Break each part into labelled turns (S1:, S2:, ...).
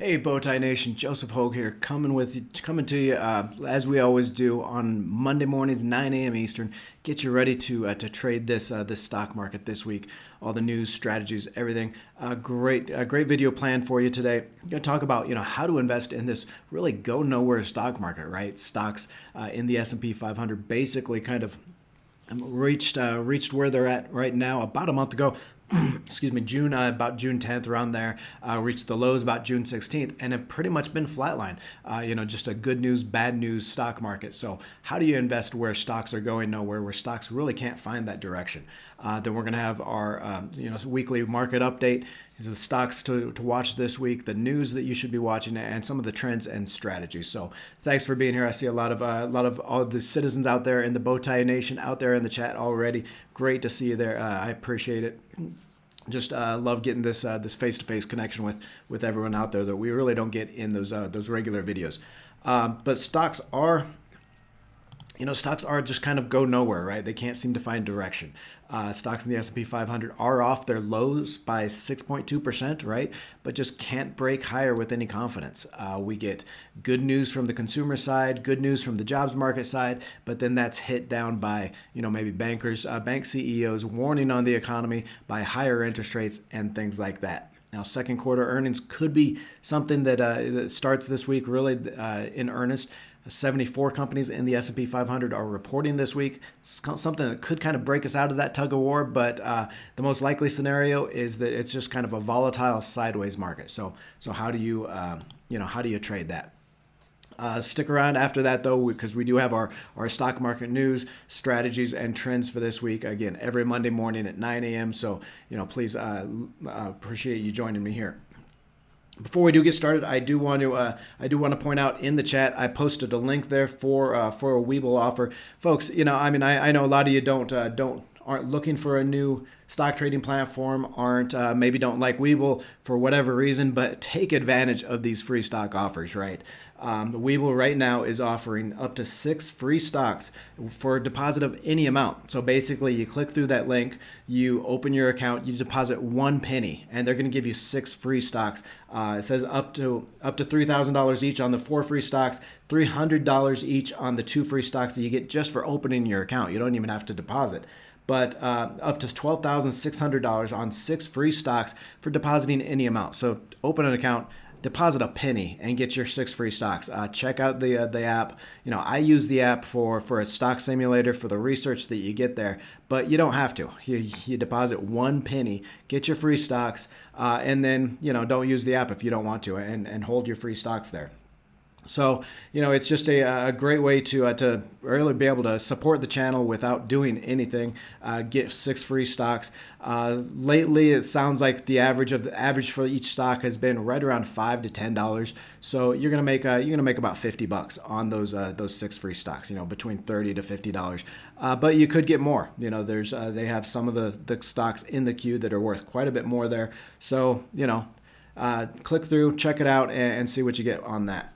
S1: Hey, Bowtie Nation, Joseph Hogue here, coming to you as we always do on Monday mornings, 9 a.m. Eastern. Get you ready to trade this stock market this week. All the news, strategies, everything. Great video plan for you today. I'm going to talk about how to invest in this really go nowhere stock market, right? Stocks in the S&P 500 basically kind of reached where they're at right now about a month ago. Excuse me, about June 10th, around there, reached the lows about June 16th, and have pretty much been flatlined. Just a good news, bad news stock market. So how do you invest where stocks are going nowhere, where stocks really can't find that direction? Then we're going to have our weekly market update, the stocks to watch this week, the news that you should be watching, and some of the trends and strategies. So thanks for being here. I see a lot of all the citizens out there in the Bowtie Nation out there in the chat already. Great to see you there. I appreciate it. Just love getting this face-to-face connection with everyone out there that we really don't get in those regular videos. But stocks are just kind of go nowhere, right? They can't seem to find direction. Stocks in the S&P 500 are off their lows by 6.2%, right? But just can't break higher with any confidence. We get good news from the consumer side, good news from the jobs market side, but then that's hit down by, maybe bankers, bank CEOs warning on the economy by higher interest rates and things like that. Now, second quarter earnings could be something that starts this week really in earnest. 74 companies in the S&P 500 are reporting this week. It's something that could kind of break us out of that tug of war, but the most likely scenario is that it's just kind of a volatile sideways market. So how do you trade that? Stick around after that, though, because we do have our stock market news, strategies, and trends for this week. Again, every Monday morning at 9 a.m. So, please appreciate you joining me here. Before we do get started, I do want to point out in the chat, I posted a link there for a WeBull offer, folks. I know a lot of you aren't looking for a new stock trading platform, maybe don't like WeBull for whatever reason, but take advantage of these free stock offers, right? WeBull right now is offering up to 6 free stocks for a deposit of any amount. So basically, you click through that link, you open your account, you deposit 1 penny, and they're going to give you 6 free stocks. It says up to $3,000 each on the 4 free stocks, $300 each on the 2 free stocks that you get just for opening your account. You don't even have to deposit. But up to $12,600 on 6 free stocks for depositing any amount. So open an account, deposit a penny, and get your 6 free stocks. Check out the app. I use the app for a stock simulator for the research that you get there, but you don't have to. You deposit 1 penny, get your free stocks, and then don't use the app if you don't want to, and hold your free stocks there. So, it's just a great way to really be able to support the channel without doing anything. Get 6 free stocks. Lately, it sounds like the average for each stock has been right around $5 to $10. So you're gonna make about $50 on those 6 free stocks. Between $30 to $50. But you could get more. They have some of the stocks in the queue that are worth quite a bit more there. So click through, check it out, and see what you get on that.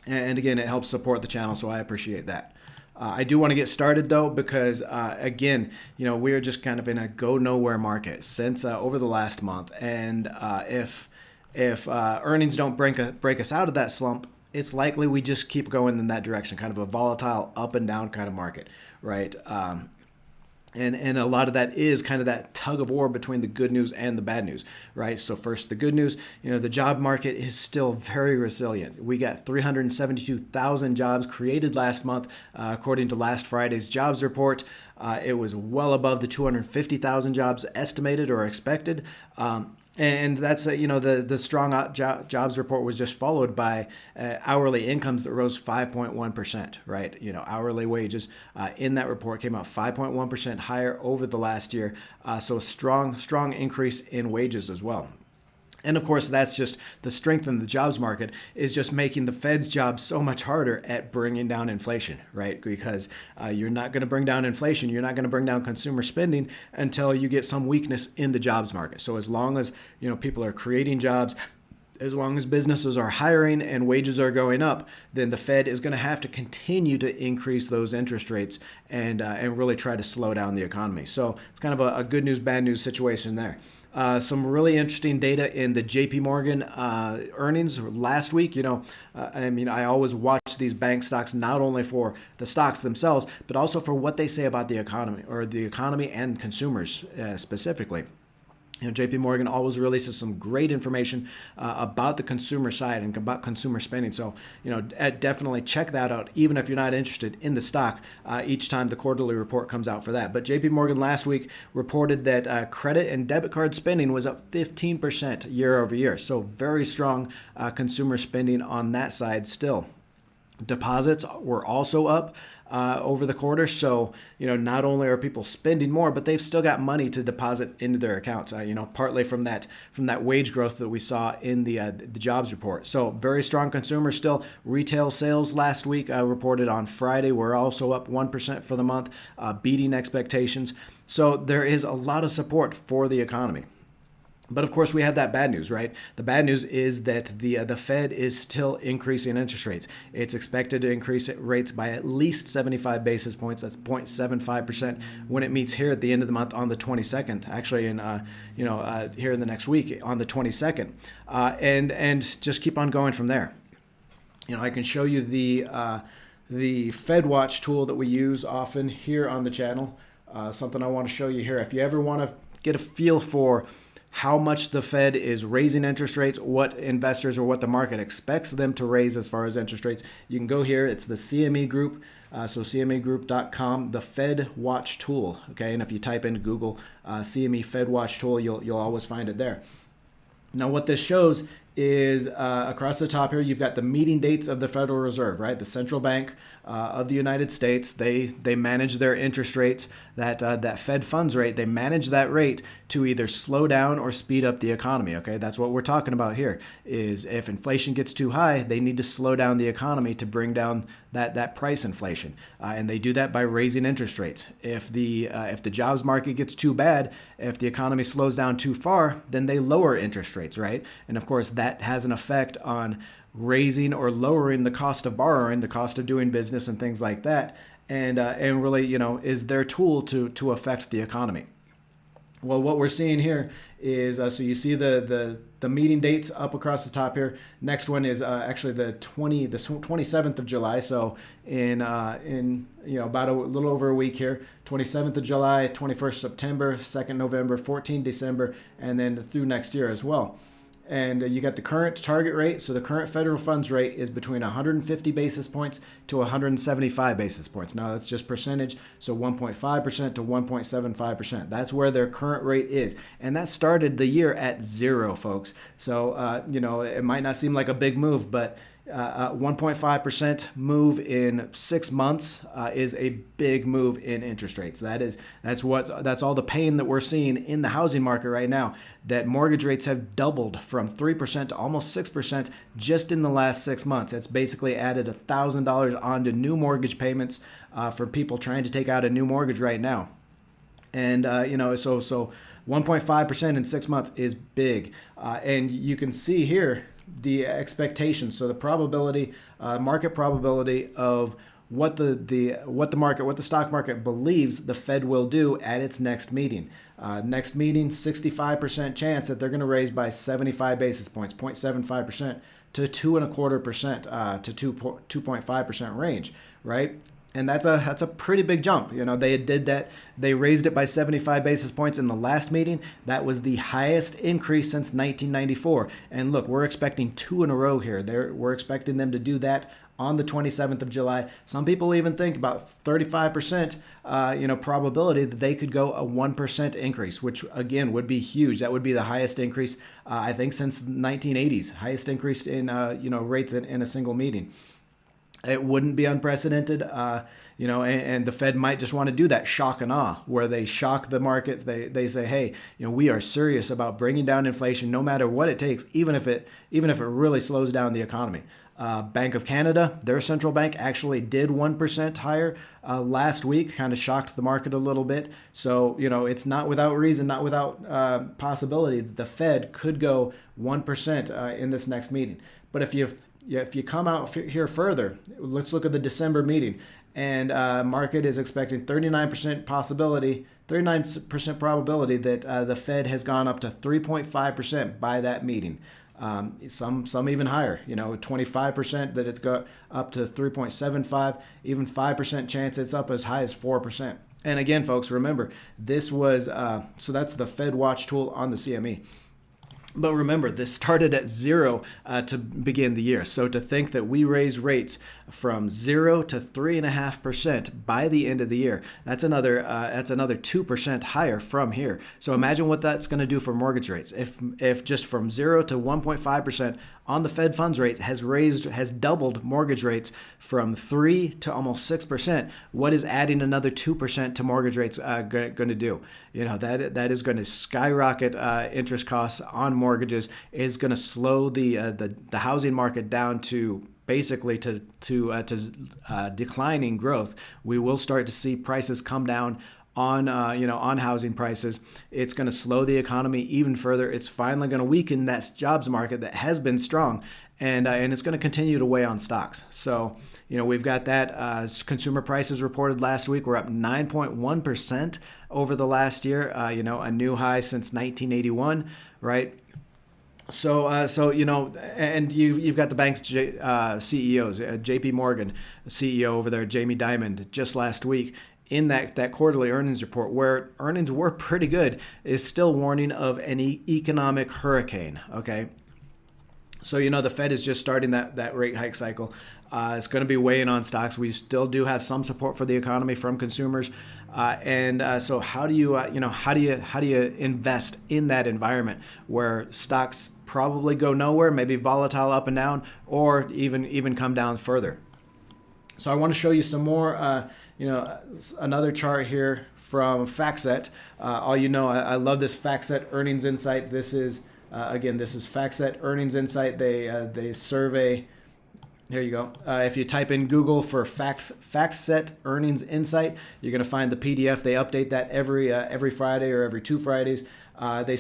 S1: And again, it helps support the channel, so I appreciate that. I do want to get started, though, because, again, we're just kind of in a go-nowhere market since over the last month. And if earnings don't break us out of that slump, it's likely we just keep going in that direction, kind of a volatile up and down kind of market, right? And a lot of that is kind of that tug of war between the good news and the bad news, right? So first, the good news, the job market is still very resilient. We got 372,000 jobs created last month, according to last Friday's jobs report. It was well above the 250,000 jobs estimated or expected. And that's, the strong jobs report was just followed by hourly incomes that rose 5.1%, right? Hourly wages in that report came out 5.1% higher over the last year. So a strong increase in wages as well. And of course, that's just the strength in the jobs market is just making the Fed's job so much harder at bringing down inflation, right? Because you're not going to bring down inflation, you're not going to bring down consumer spending until you get some weakness in the jobs market. So as long as people are creating jobs, as long as businesses are hiring and wages are going up, then the Fed is going to have to continue to increase those interest rates and really try to slow down the economy. So it's kind of a good news, bad news situation there. Some really interesting data in the JP Morgan earnings last week. I always watch these bank stocks not only for the stocks themselves, but also for what they say about the economy, or the economy and consumers specifically. JP Morgan always releases some great information about the consumer side and about consumer spending. So, definitely check that out, even if you're not interested in the stock, each time the quarterly report comes out for that. But JP Morgan last week reported that credit and debit card spending was up 15% year over year. So very strong consumer spending on that side still. Deposits were also up over the quarter. So, not only are people spending more, but they've still got money to deposit into their accounts, partly from that wage growth that we saw in the jobs report. So very strong consumer still. Retail sales last week reported on Friday were also up 1% for the month, beating expectations. So there is a lot of support for the economy. But of course, we have that bad news, right? The bad news is that the Fed is still increasing interest rates. It's expected to increase rates by at least 75 basis points. That's 0.75% when it meets here at the end of the month on the 22nd. Actually, here in the next week on the 22nd, and just keep on going from there. I can show you the Fed Watch tool that we use often here on the channel. Something I want to show you here. If you ever want to get a feel for how much the Fed is raising interest rates, what investors or what the market expects them to raise as far as interest rates, you can go here. It's the CME Group, so cmegroup.com, the Fed Watch tool. Okay, and if you type in Google CME Fed Watch tool, you'll always find it there. Now, what this shows is across the top here, you've got the meeting dates of the Federal Reserve, right? The central bank of the United States. They manage their interest rates, that Fed funds rate. They manage that rate to either slow down or speed up the economy. Okay, that's what we're talking about here. Is if inflation gets too high, they need to slow down the economy to bring down that price inflation, and they do that by raising interest rates. If the jobs market gets too bad, if the economy slows down too far, then they lower interest rates, right? And of course, that has an effect on raising or lowering the cost of borrowing, the cost of doing business, and things like that. And really, is their tool to affect the economy. Well, what we're seeing here is so you see the meeting dates up across the top here. Next one is actually the 27th of July. So in about a little over a week here, 27th of July, 21st September, 2nd November, 14th December, and then through next year as well. And you got the current target rate. So the current federal funds rate is between 150 basis points to 175 basis points. Now that's just percentage. So 1.5% to 1.75%. That's where their current rate is. And that started the year at 0, folks. So, it might not seem like a big move, but 1.5% move in 6 months is a big move in interest rates. That's all the pain that we're seeing in the housing market right now. That mortgage rates have doubled from 3% to almost 6% just in the last 6 months. It's basically added $1,000 onto new mortgage payments for people trying to take out a new mortgage right now. And so 1.5% in 6 months is big, and you can see here the expectations. So the probability, market probability of what the stock market believes the Fed will do at its next meeting. Next meeting, 65% chance that they're going to raise by 75 basis points, 0.75% to 2.25% to 2.5% range, right? And that's a pretty big jump. They did that. They raised it by 75 basis points in the last meeting. That was the highest increase since 1994. And look, we're expecting 2 in a row here. We're expecting them to do that on the 27th of July. Some people even think about 35%, probability that they could go a 1% increase, which again would be huge. That would be the highest increase, I think, since the 1980s. Highest increase in rates in a single meeting. It wouldn't be unprecedented, and the Fed might just want to do that shock and awe, where they shock the market. They say, hey, we are serious about bringing down inflation, no matter what it takes, even if it really slows down the economy. Bank of Canada, their central bank, actually did 1% higher last week, kind of shocked the market a little bit. So, it's not without reason, not without possibility that the Fed could go 1% in this next meeting. But if you come out here further, let's look at the December meeting, and market is expecting 39% possibility 39% probability that the Fed has gone up to 3.5% by that meeting. Some even higher, 25% that it's got up to 3.75, even 5% chance it's up as high as 4%. And again, folks, remember, this was, so that's the Fed Watch tool on the CME. But remember, this started at 0 to begin the year. So to think that we raise rates from 0 to 3.5% by the end of the year, that's another 2% higher from here. So imagine what that's going to do for mortgage rates. If just from 0 to 1.5% on the Fed funds rate has doubled mortgage rates from 3 to almost 6%, what is adding another 2% to mortgage rates going to do? That is going to skyrocket interest costs on mortgages. Is going to slow the housing market down to basically to declining growth. We will start to see prices come down on housing prices. It's going to slow the economy even further. It's finally going to weaken that jobs market that has been strong, and it's going to continue to weigh on stocks. So we've got that consumer prices reported last week. We're up 9.1% over the last year. A new high since 1981, right? So and you've got the bank's CEOs, J.P. Morgan CEO over there, Jamie Dimon, just last week, in that quarterly earnings report, where earnings were pretty good, is still warning of an economic hurricane. Okay, so the Fed is just starting that rate hike cycle. It's going to be weighing on stocks. We still do have some support for the economy from consumers, so how do you invest in that environment where stocks probably go nowhere, maybe volatile up and down, or even come down further? So I want to show you some more. Another chart here from FactSet. I love this FactSet Earnings Insight. This is FactSet Earnings Insight. They survey. Here you go. If you type in Google for FactSet Earnings Insight, you're going to find the PDF. They update that every Friday or every 2 Fridays. They're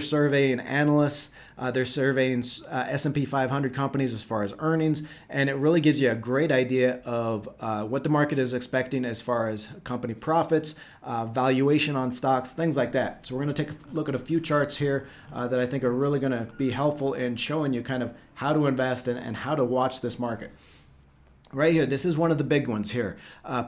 S1: surveying analysts. They're surveying S&P 500 companies as far as earnings, and it really gives you a great idea of what the market is expecting as far as company profits, valuation on stocks, things like that. So we're going to take a look at a few charts here that I think are really going to be helpful in showing you kind of how to invest and how to watch this market. Right here, this is one of the big ones here.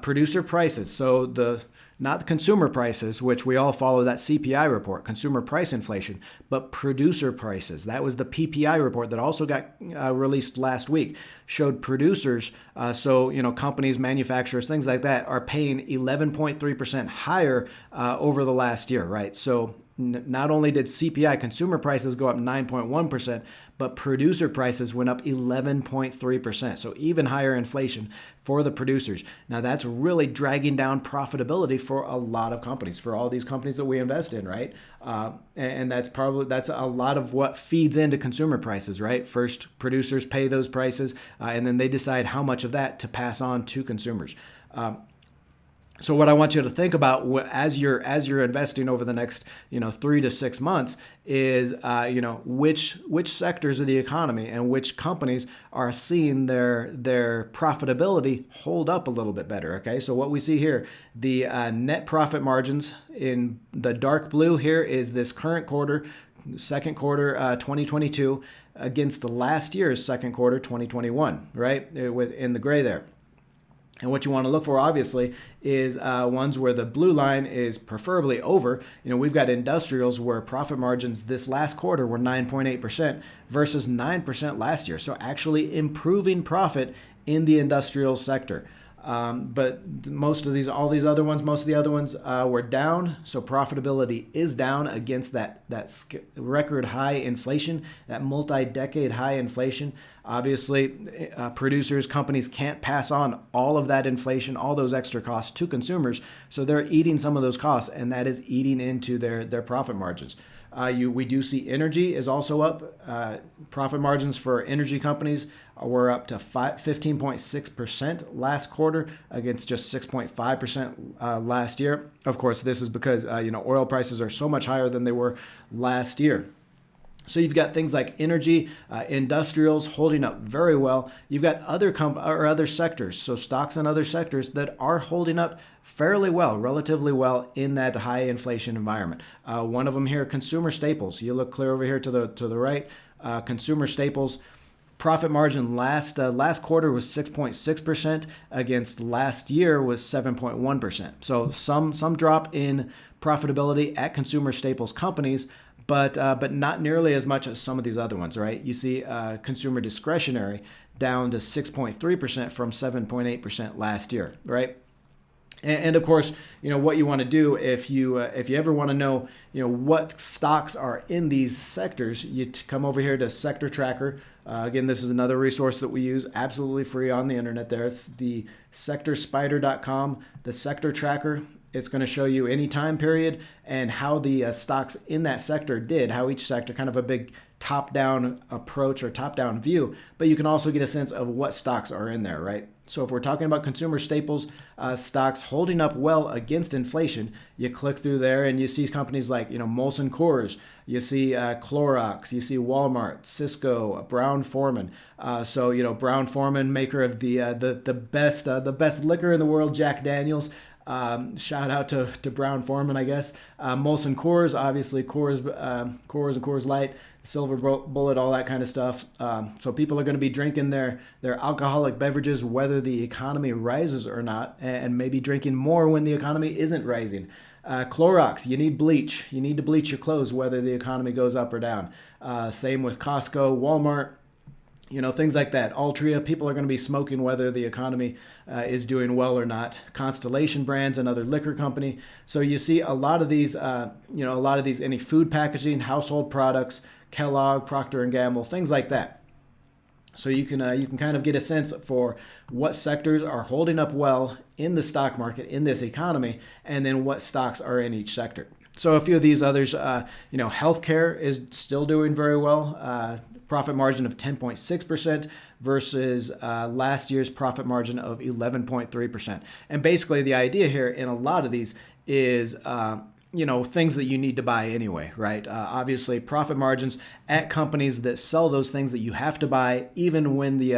S1: Producer prices. So not the consumer prices, which we all follow that CPI report, consumer price inflation, but producer prices. That was the PPI report that also got released last week. Showed producers, companies, manufacturers, things like that, are paying 11.3% higher over the last year, right? So not only did CPI, consumer prices, go up 9.1%, but producer prices went up 11.3%. So even higher inflation for the producers. Now that's really dragging down profitability for a lot of companies, for all these companies that we invest in, right? And that's a lot of what feeds into consumer prices, right? First, producers pay those prices, and then they decide how much of that to pass on to consumers. So what I want you to think about as you're investing over the next 3 to 6 months is which sectors of the economy and which companies are seeing their profitability hold up a little bit better. Okay, so what we see here, the net profit margins in the dark blue here is this current quarter, second quarter 2022 against the last year's second quarter 2021, right? In the gray there. And what you want to look for, obviously, is ones where the blue line is preferably over. We've got industrials where profit margins this last quarter were 9.8% versus 9% last year. So actually improving profit in the industrial sector. But most of the other ones were down. So profitability is down against that record high inflation, that multi-decade high inflation. Obviously, producers, companies can't pass on all of that inflation, all those extra costs to consumers. So they're eating some of those costs, and that is eating into their profit margins. We do see energy is also up. Profit margins for energy companies were up to 15.6% last quarter against just 6.5% last year. Of course, this is because oil prices are so much higher than they were last year. So you've got things like energy, industrials holding up very well. You've got other sectors, so stocks in other sectors that are holding up fairly well, relatively well in that high inflation environment. One of them here, consumer staples. You look clear over here to the right. Consumer staples. Profit margin last quarter was 6.6% against last year was 7.1%. So some drop in profitability at consumer staples companies, but not nearly as much as some of these other ones, right? You see consumer discretionary down to 6.3% from 7.8% last year, right? And of course, what you want to do if you ever want to know, what stocks are in these sectors, you come over here to Sector Tracker. Again, this is another resource that we use absolutely free on the internet. There, it's the sectorspider.com, the Sector Tracker. It's going to show you any time period and how the stocks in that sector did, how each sector, kind of a big top-down approach or top-down view, but you can also get a sense of what stocks are in there, right? So if we're talking about consumer staples, stocks holding up well against inflation, you click through there and you see companies like, Molson Coors, you see Clorox, you see Walmart, Cisco, Brown-Forman. So Brown-Forman, maker of the best liquor in the world, Jack Daniels. Shout out to Brown-Forman, I guess. Molson Coors, obviously Coors and Coors Light, Silver Bullet, all that kind of stuff. So people are going to be drinking their alcoholic beverages whether the economy rises or not, and maybe drinking more when the economy isn't rising. Clorox, you need bleach. You need to bleach your clothes whether the economy goes up or down. Same with Costco, Walmart. Things like that. Altria, people are going to be smoking whether the economy is doing well or not. Constellation Brands, another liquor company. So you see a lot of these, any food packaging, household products, Kellogg, Procter & Gamble, things like that. So you can kind of get a sense for what sectors are holding up well in the stock market, in this economy, and then what stocks are in each sector. So a few of these others, healthcare is still doing very well. Profit margin of 10.6% versus last year's profit margin of 11.3%. And basically the idea here in a lot of these is, things that you need to buy anyway, right? Obviously, profit margins at companies that sell those things that you have to buy, even when the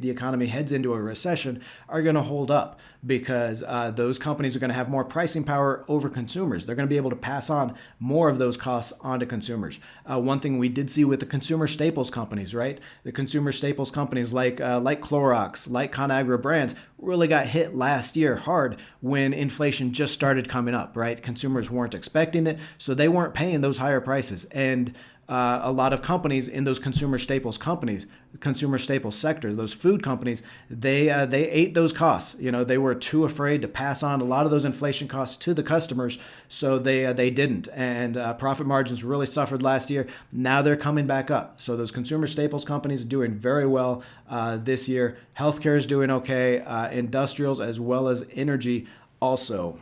S1: economy heads into a recession, are going to hold up because those companies are going to have more pricing power over consumers. They're going to be able to pass on more of those costs onto consumers. One thing we did see with the consumer staples companies, right? The consumer staples companies like Clorox, like ConAgra Brands, really got hit last year hard when inflation just started coming up, right? Consumers weren't expecting it, so they weren't paying those higher prices. And a lot of companies in those consumer staples sector, those food companies, they ate those costs. They were too afraid to pass on a lot of those inflation costs to the customers, so they didn't. And profit margins really suffered last year. Now they're coming back up. So those consumer staples companies are doing very well this year. Healthcare is doing okay. Industrials as well as energy also.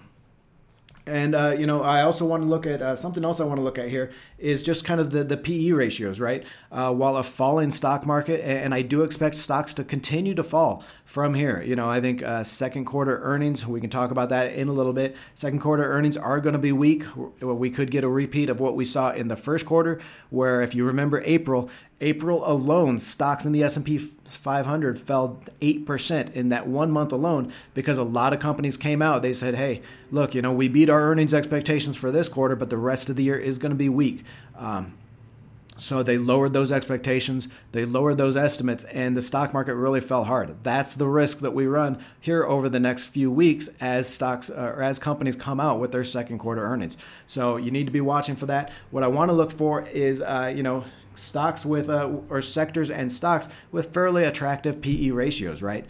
S1: And, I also want to look at something else I want to look at here is just kind of the PE ratios, right? While a falling stock market, and I do expect stocks to continue to fall from here. I think second quarter earnings, we can talk about that in a little bit. Second quarter earnings are going to be weak. We could get a repeat of what we saw in the first quarter, where if you remember April alone, stocks in the S&P 500 fell 8% in that 1 month alone because a lot of companies came out. They said, hey, look, we beat our earnings expectations for this quarter, but the rest of the year is going to be weak. So they lowered those expectations, they lowered those estimates, and the stock market really fell hard. That's the risk that we run here over the next few weeks as companies come out with their second quarter earnings. So you need to be watching for that. What I want to look for is, stocks with or sectors and stocks with fairly attractive PE ratios, right?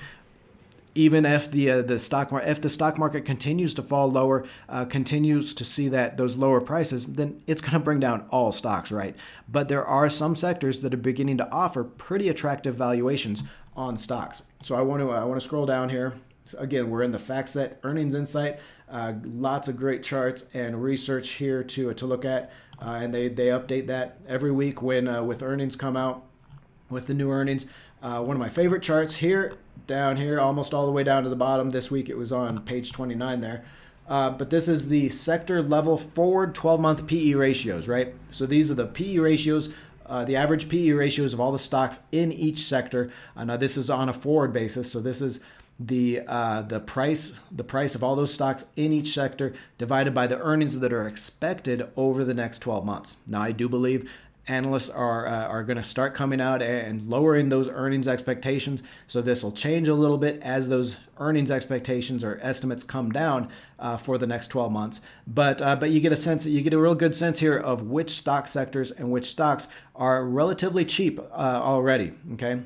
S1: Even if the stock market continues to fall lower, continues to see those lower prices, then it's going to bring down all stocks, right? But there are some sectors that are beginning to offer pretty attractive valuations on stocks. So I want to scroll down here. So again, we're in the FactSet Earnings Insight. Lots of great charts and research here to look at, and they update that every week when with earnings come out, with the new earnings. One of my favorite charts here, down here, almost all the way down to the bottom. This week it was on page 29 there. But this is the sector level forward 12-month PE ratios, right? So these are the PE ratios the average PE ratios of all the stocks in each sector. Now this is on a forward basis, so this is the price of all those stocks in each sector divided by the earnings that are expected over the next 12 months. Now I do believe analysts are going to start coming out and lowering those earnings expectations. So this will change a little bit as those earnings expectations or estimates come down for the next 12 months. But you get a real good sense here of which stock sectors and which stocks are relatively cheap already. Okay.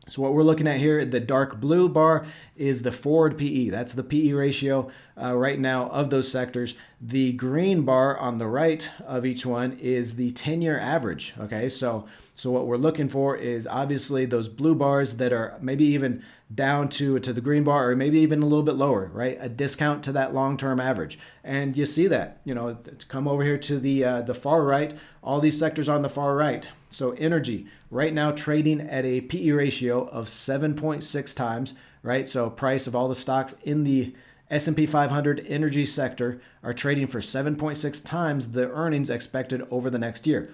S1: So what we're looking at here, the dark blue bar is the forward PE. That's the PE ratio right now of those sectors. The green bar on the right of each one is the 10-year average. Okay, so what we're looking for is obviously those blue bars that are maybe even down to the green bar, or maybe even a little bit lower, right? A discount to that long-term average. And you see that, come over here to the far right, all these sectors on the far right. So energy right now trading at a PE ratio of 7.6 times, right? So price of all the stocks in the S&P 500 energy sector are trading for 7.6 times the earnings expected over the next year.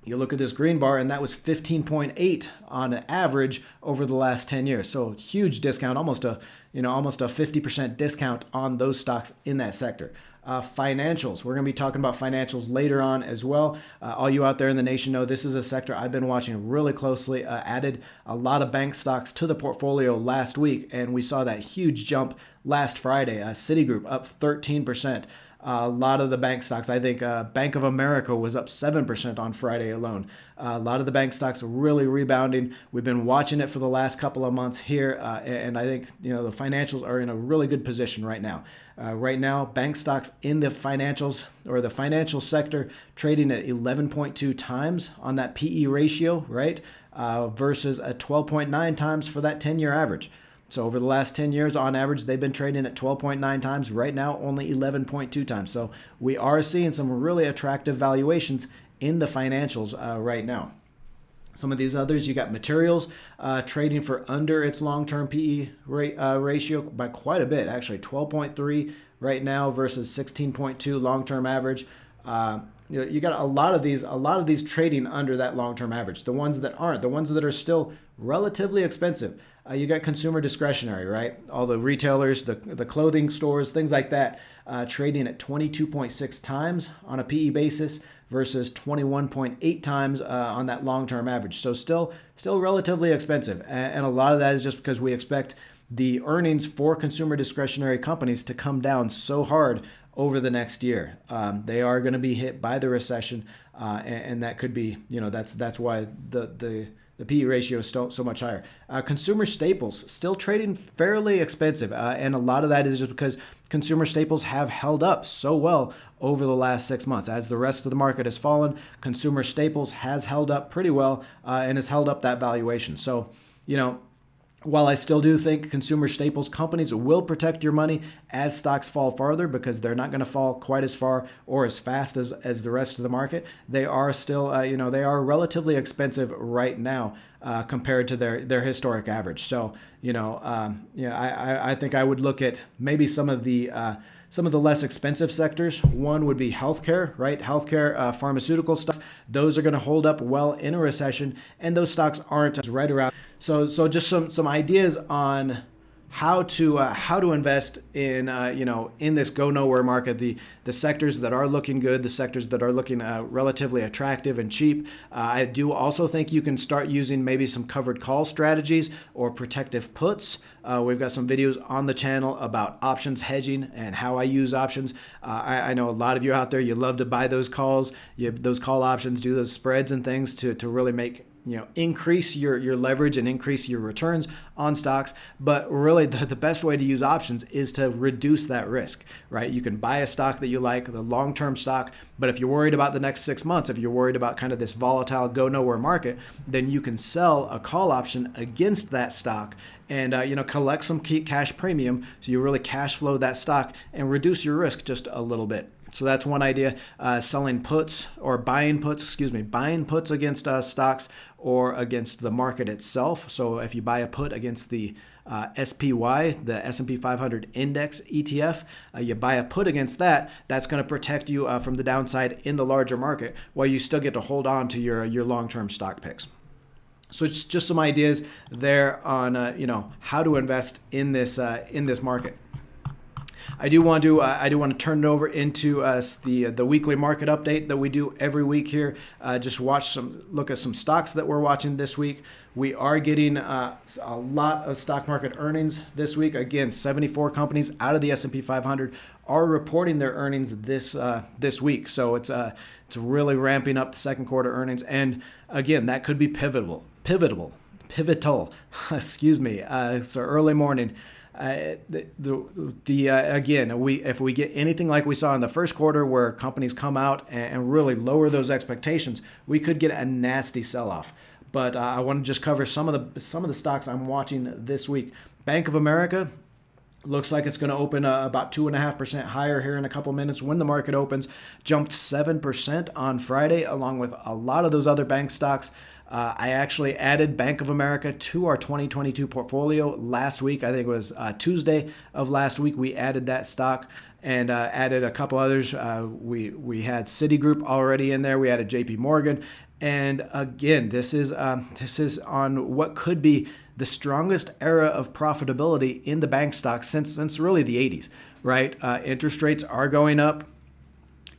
S1: You look at this green bar, and that was 15.8 on an average over the last 10 years. So huge discount, almost a 50% discount on those stocks in that sector. Financials. We're going to be talking about financials later on as well. All you out there in the nation know this is a sector I've been watching really closely. Added a lot of bank stocks to the portfolio last week, and we saw that huge jump last Friday. Citigroup up 13%. A lot of the bank stocks, I think Bank of America was up 7% on Friday alone. A lot of the bank stocks are really rebounding. We've been watching it for the last couple of months here, and I think the financials are in a really good position right now. Right now, bank stocks in the financials or the financial sector trading at 11.2 times on that PE ratio, right? Versus a 12.9 times for that 10-year average. So over the last 10 years, on average, they've been trading at 12.9 times. Right now, only 11.2 times. So we are seeing some really attractive valuations in the financials right now. Some of these others, you got materials trading for under its long-term PE ratio by quite a bit, actually 12.3 right now versus 16.2 long-term average. You got a lot of these trading under that long-term average. The ones that aren't, the ones that are still relatively expensive. You got consumer discretionary, right? All the retailers, the clothing stores, things like that, trading at 22.6 times on a PE basis versus 21.8 times on that long-term average. So still relatively expensive. And a lot of that is just because we expect the earnings for consumer discretionary companies to come down so hard over the next year. They are going to be hit by the recession, and that could be, that's why the PE ratio is so much higher. Consumer staples still trading fairly expensive, and a lot of that is just because consumer staples have held up so well over the last 6 months. As the rest of the market has fallen, consumer staples has held up pretty well and has held up that valuation. So, while I still do think consumer staples companies will protect your money as stocks fall farther, because they're not going to fall quite as far or as fast as the rest of the market, they are still, they are relatively expensive right now compared to their historic average. So, I think I would look at maybe some of the less expensive sectors. One would be healthcare, right? Healthcare, pharmaceutical stocks. Those are going to hold up well in a recession, and those stocks aren't right around. So just some ideas on how to invest in in this go nowhere market. The sectors that are looking good, the sectors that are looking relatively attractive and cheap. I do also think you can start using maybe some covered call strategies or protective puts. We've got some videos on the channel about options hedging and how I use options. I know a lot of you out there, you love to buy those calls, those call options, do those spreads and things to really make increase your leverage and increase your returns on stocks. But really the best way to use options is to reduce that risk, right? You can buy a stock that you like, the long-term stock, but if you're worried about the next 6 months, if you're worried about kind of this volatile go nowhere market, then you can sell a call option against that stock and collect some key cash premium, so you really cash flow that stock and reduce your risk just a little bit. So that's one idea, selling puts or buying puts, buying puts against stocks or against the market itself. So if you buy a put against the SPY, the S&P 500 index ETF, you buy a put against that, that's going to protect you from the downside in the larger market while you still get to hold on to your long-term stock picks. So it's just some ideas there on how to invest in this market. I do want to turn it over into the weekly market update that we do every week here. Just look at some stocks that we're watching this week. We are getting a lot of stock market earnings this week. Again, 74 companies out of the S&P 500 are reporting their earnings this week. So it's really ramping up the second quarter earnings. And again, that could be pivotal. Excuse me. It's an early morning. If we get anything like we saw in the first quarter, where companies come out and really lower those expectations, we could get a nasty sell-off. But I want to just cover some of the stocks I'm watching this week. Bank of America looks like it's going to open about 2.5% higher here in a couple minutes when the market opens. Jumped 7% on Friday, along with a lot of those other bank stocks. I actually added Bank of America to our 2022 portfolio last week. I think it was Tuesday of last week. We added that stock and added a couple others. We had Citigroup already in there. We added JP Morgan. And again, this is on what could be the strongest era of profitability in the bank stock since really the 80s, right? Interest rates are going up.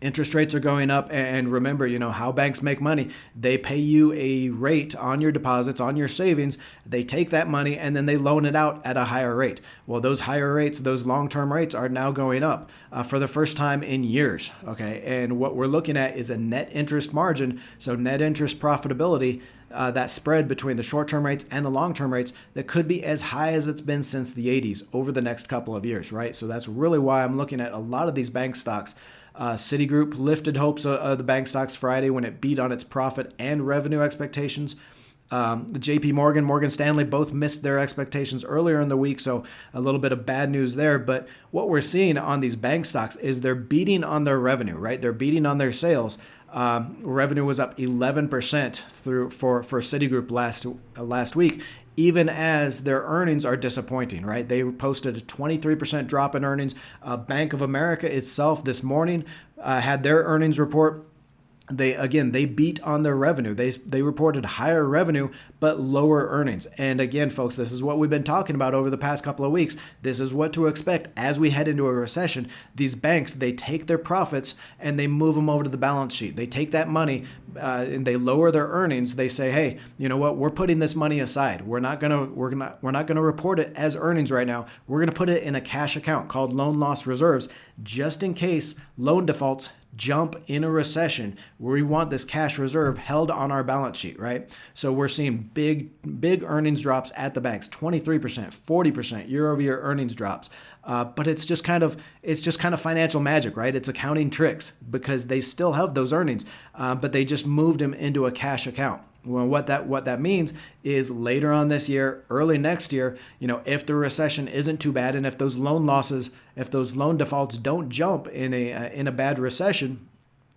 S1: And remember, how banks make money. They pay you a rate on your deposits, on your savings. They take that money and then they loan it out at a higher rate. Well, those higher rates, those long-term rates are now going up for the first time in years. Okay, and what we're looking at is a net interest margin, so net interest profitability. That spread between the short-term rates and the long-term rates that could be as high as it's been since the 80s over the next couple of years, right? So that's really why I'm looking at a lot of these bank stocks. Citigroup lifted hopes of the bank stocks Friday when it beat on its profit and revenue expectations. The JP Morgan, Morgan Stanley both missed their expectations earlier in the week, so a little bit of bad news there. But what we're seeing on these bank stocks is they're beating on their revenue, right? They're beating on their sales. Revenue was up 11% for Citigroup last week, even as their earnings are disappointing, right? They posted a 23% drop in earnings. Bank of America itself this morning had their earnings report. They beat on their revenue. They reported higher revenue, but lower earnings. And again, folks, this is what we've been talking about over the past couple of weeks. This is what to expect as we head into a recession. These banks, they take their profits and they move them over to the balance sheet. They take that money and they lower their earnings. They say, hey, you know what? We're putting this money aside. We're not gonna report it as earnings right now. We're gonna put it in a cash account called loan loss reserves, just in case loan defaults jump in a recession. We want this cash reserve held on our balance sheet, right? So we're seeing big earnings drops at the banks, 23%, 40% year-over-year earnings drops. But it's just kind of financial magic, right? It's accounting tricks because they still have those earnings, but they just moved them into a cash account. Well, what that means is later on this year, early next year, if the recession isn't too bad, and if those loan defaults don't jump in a bad recession,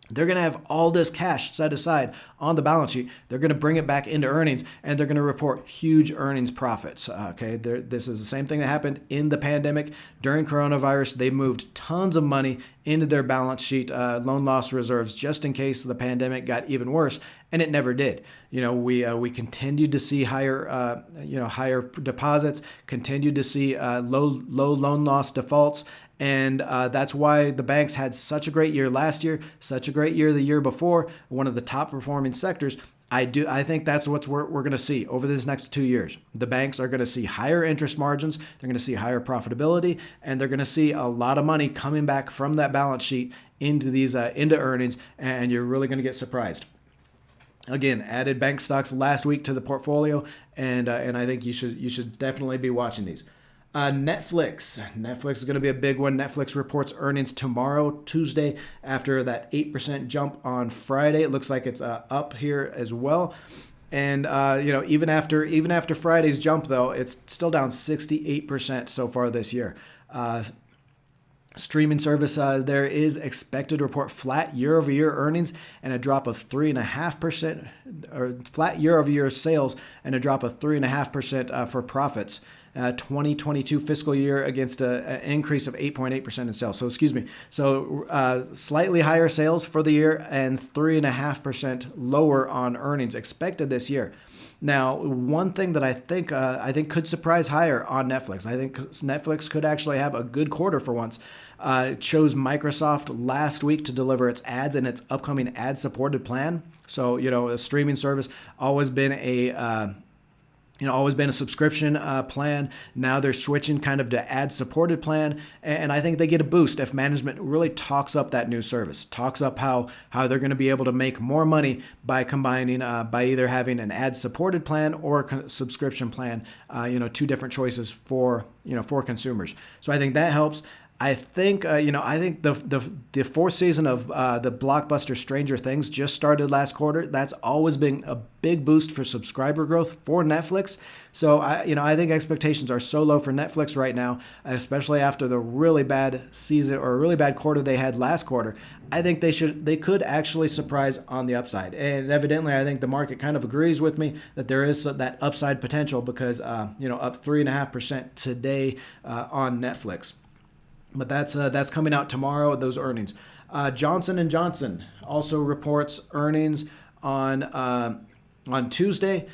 S1: they're going to have all this cash set aside on the balance sheet. They're going to bring it back into earnings, and they're going to report huge earnings profits. Okay, this is the same thing that happened in the pandemic. During coronavirus, they moved tons of money into their balance sheet, loan loss reserves, just in case the pandemic got even worse, and it never did. We continued to see higher deposits, continued to see low loan loss defaults. And that's why the banks had such a great year last year, such a great year the year before, one of the top performing sectors. I think that's what we're going to see over these next 2 years. The banks are going to see higher interest margins, they're going to see higher profitability, and they're going to see a lot of money coming back from that balance sheet into into earnings, and you're really going to get surprised. Again, added bank stocks last week to the portfolio, and I think you should definitely be watching these. Netflix is going to be a big one. Netflix reports earnings tomorrow, Tuesday, after that 8% jump on Friday. It looks like it's up here as well. And even after Friday's jump, though, it's still down 68% so far this year. Streaming service there is expected to report flat year-over-year earnings and a drop of 3.5%, or flat year-over-year sales and a drop of 3.5% for profits. 2022 fiscal year against an increase of 8.8% in sales. So slightly higher sales for the year and 3.5% lower on earnings expected this year. Now, one thing that I think could surprise higher on Netflix. I think Netflix could actually have a good quarter for once. It chose Microsoft last week to deliver its ads and its upcoming ad-supported plan. So, a streaming service always been a subscription plan. Now they're switching kind of to ad-supported plan, and I think they get a boost if management really talks up that new service, talks up how they're going to be able to make more money by combining, by either having an ad-supported plan or a subscription plan. Two different choices for consumers. So I think that helps. I think the fourth season of the blockbuster Stranger Things just started last quarter. That's always been a big boost for subscriber growth for Netflix. So I think expectations are so low for Netflix right now, especially after the really bad season or really bad quarter they had last quarter. I think they could actually surprise on the upside. And evidently, I think the market kind of agrees with me that there is that upside potential because up 3.5% today on Netflix. But that's coming out tomorrow, those earnings. Johnson & Johnson also reports earnings on Tuesday.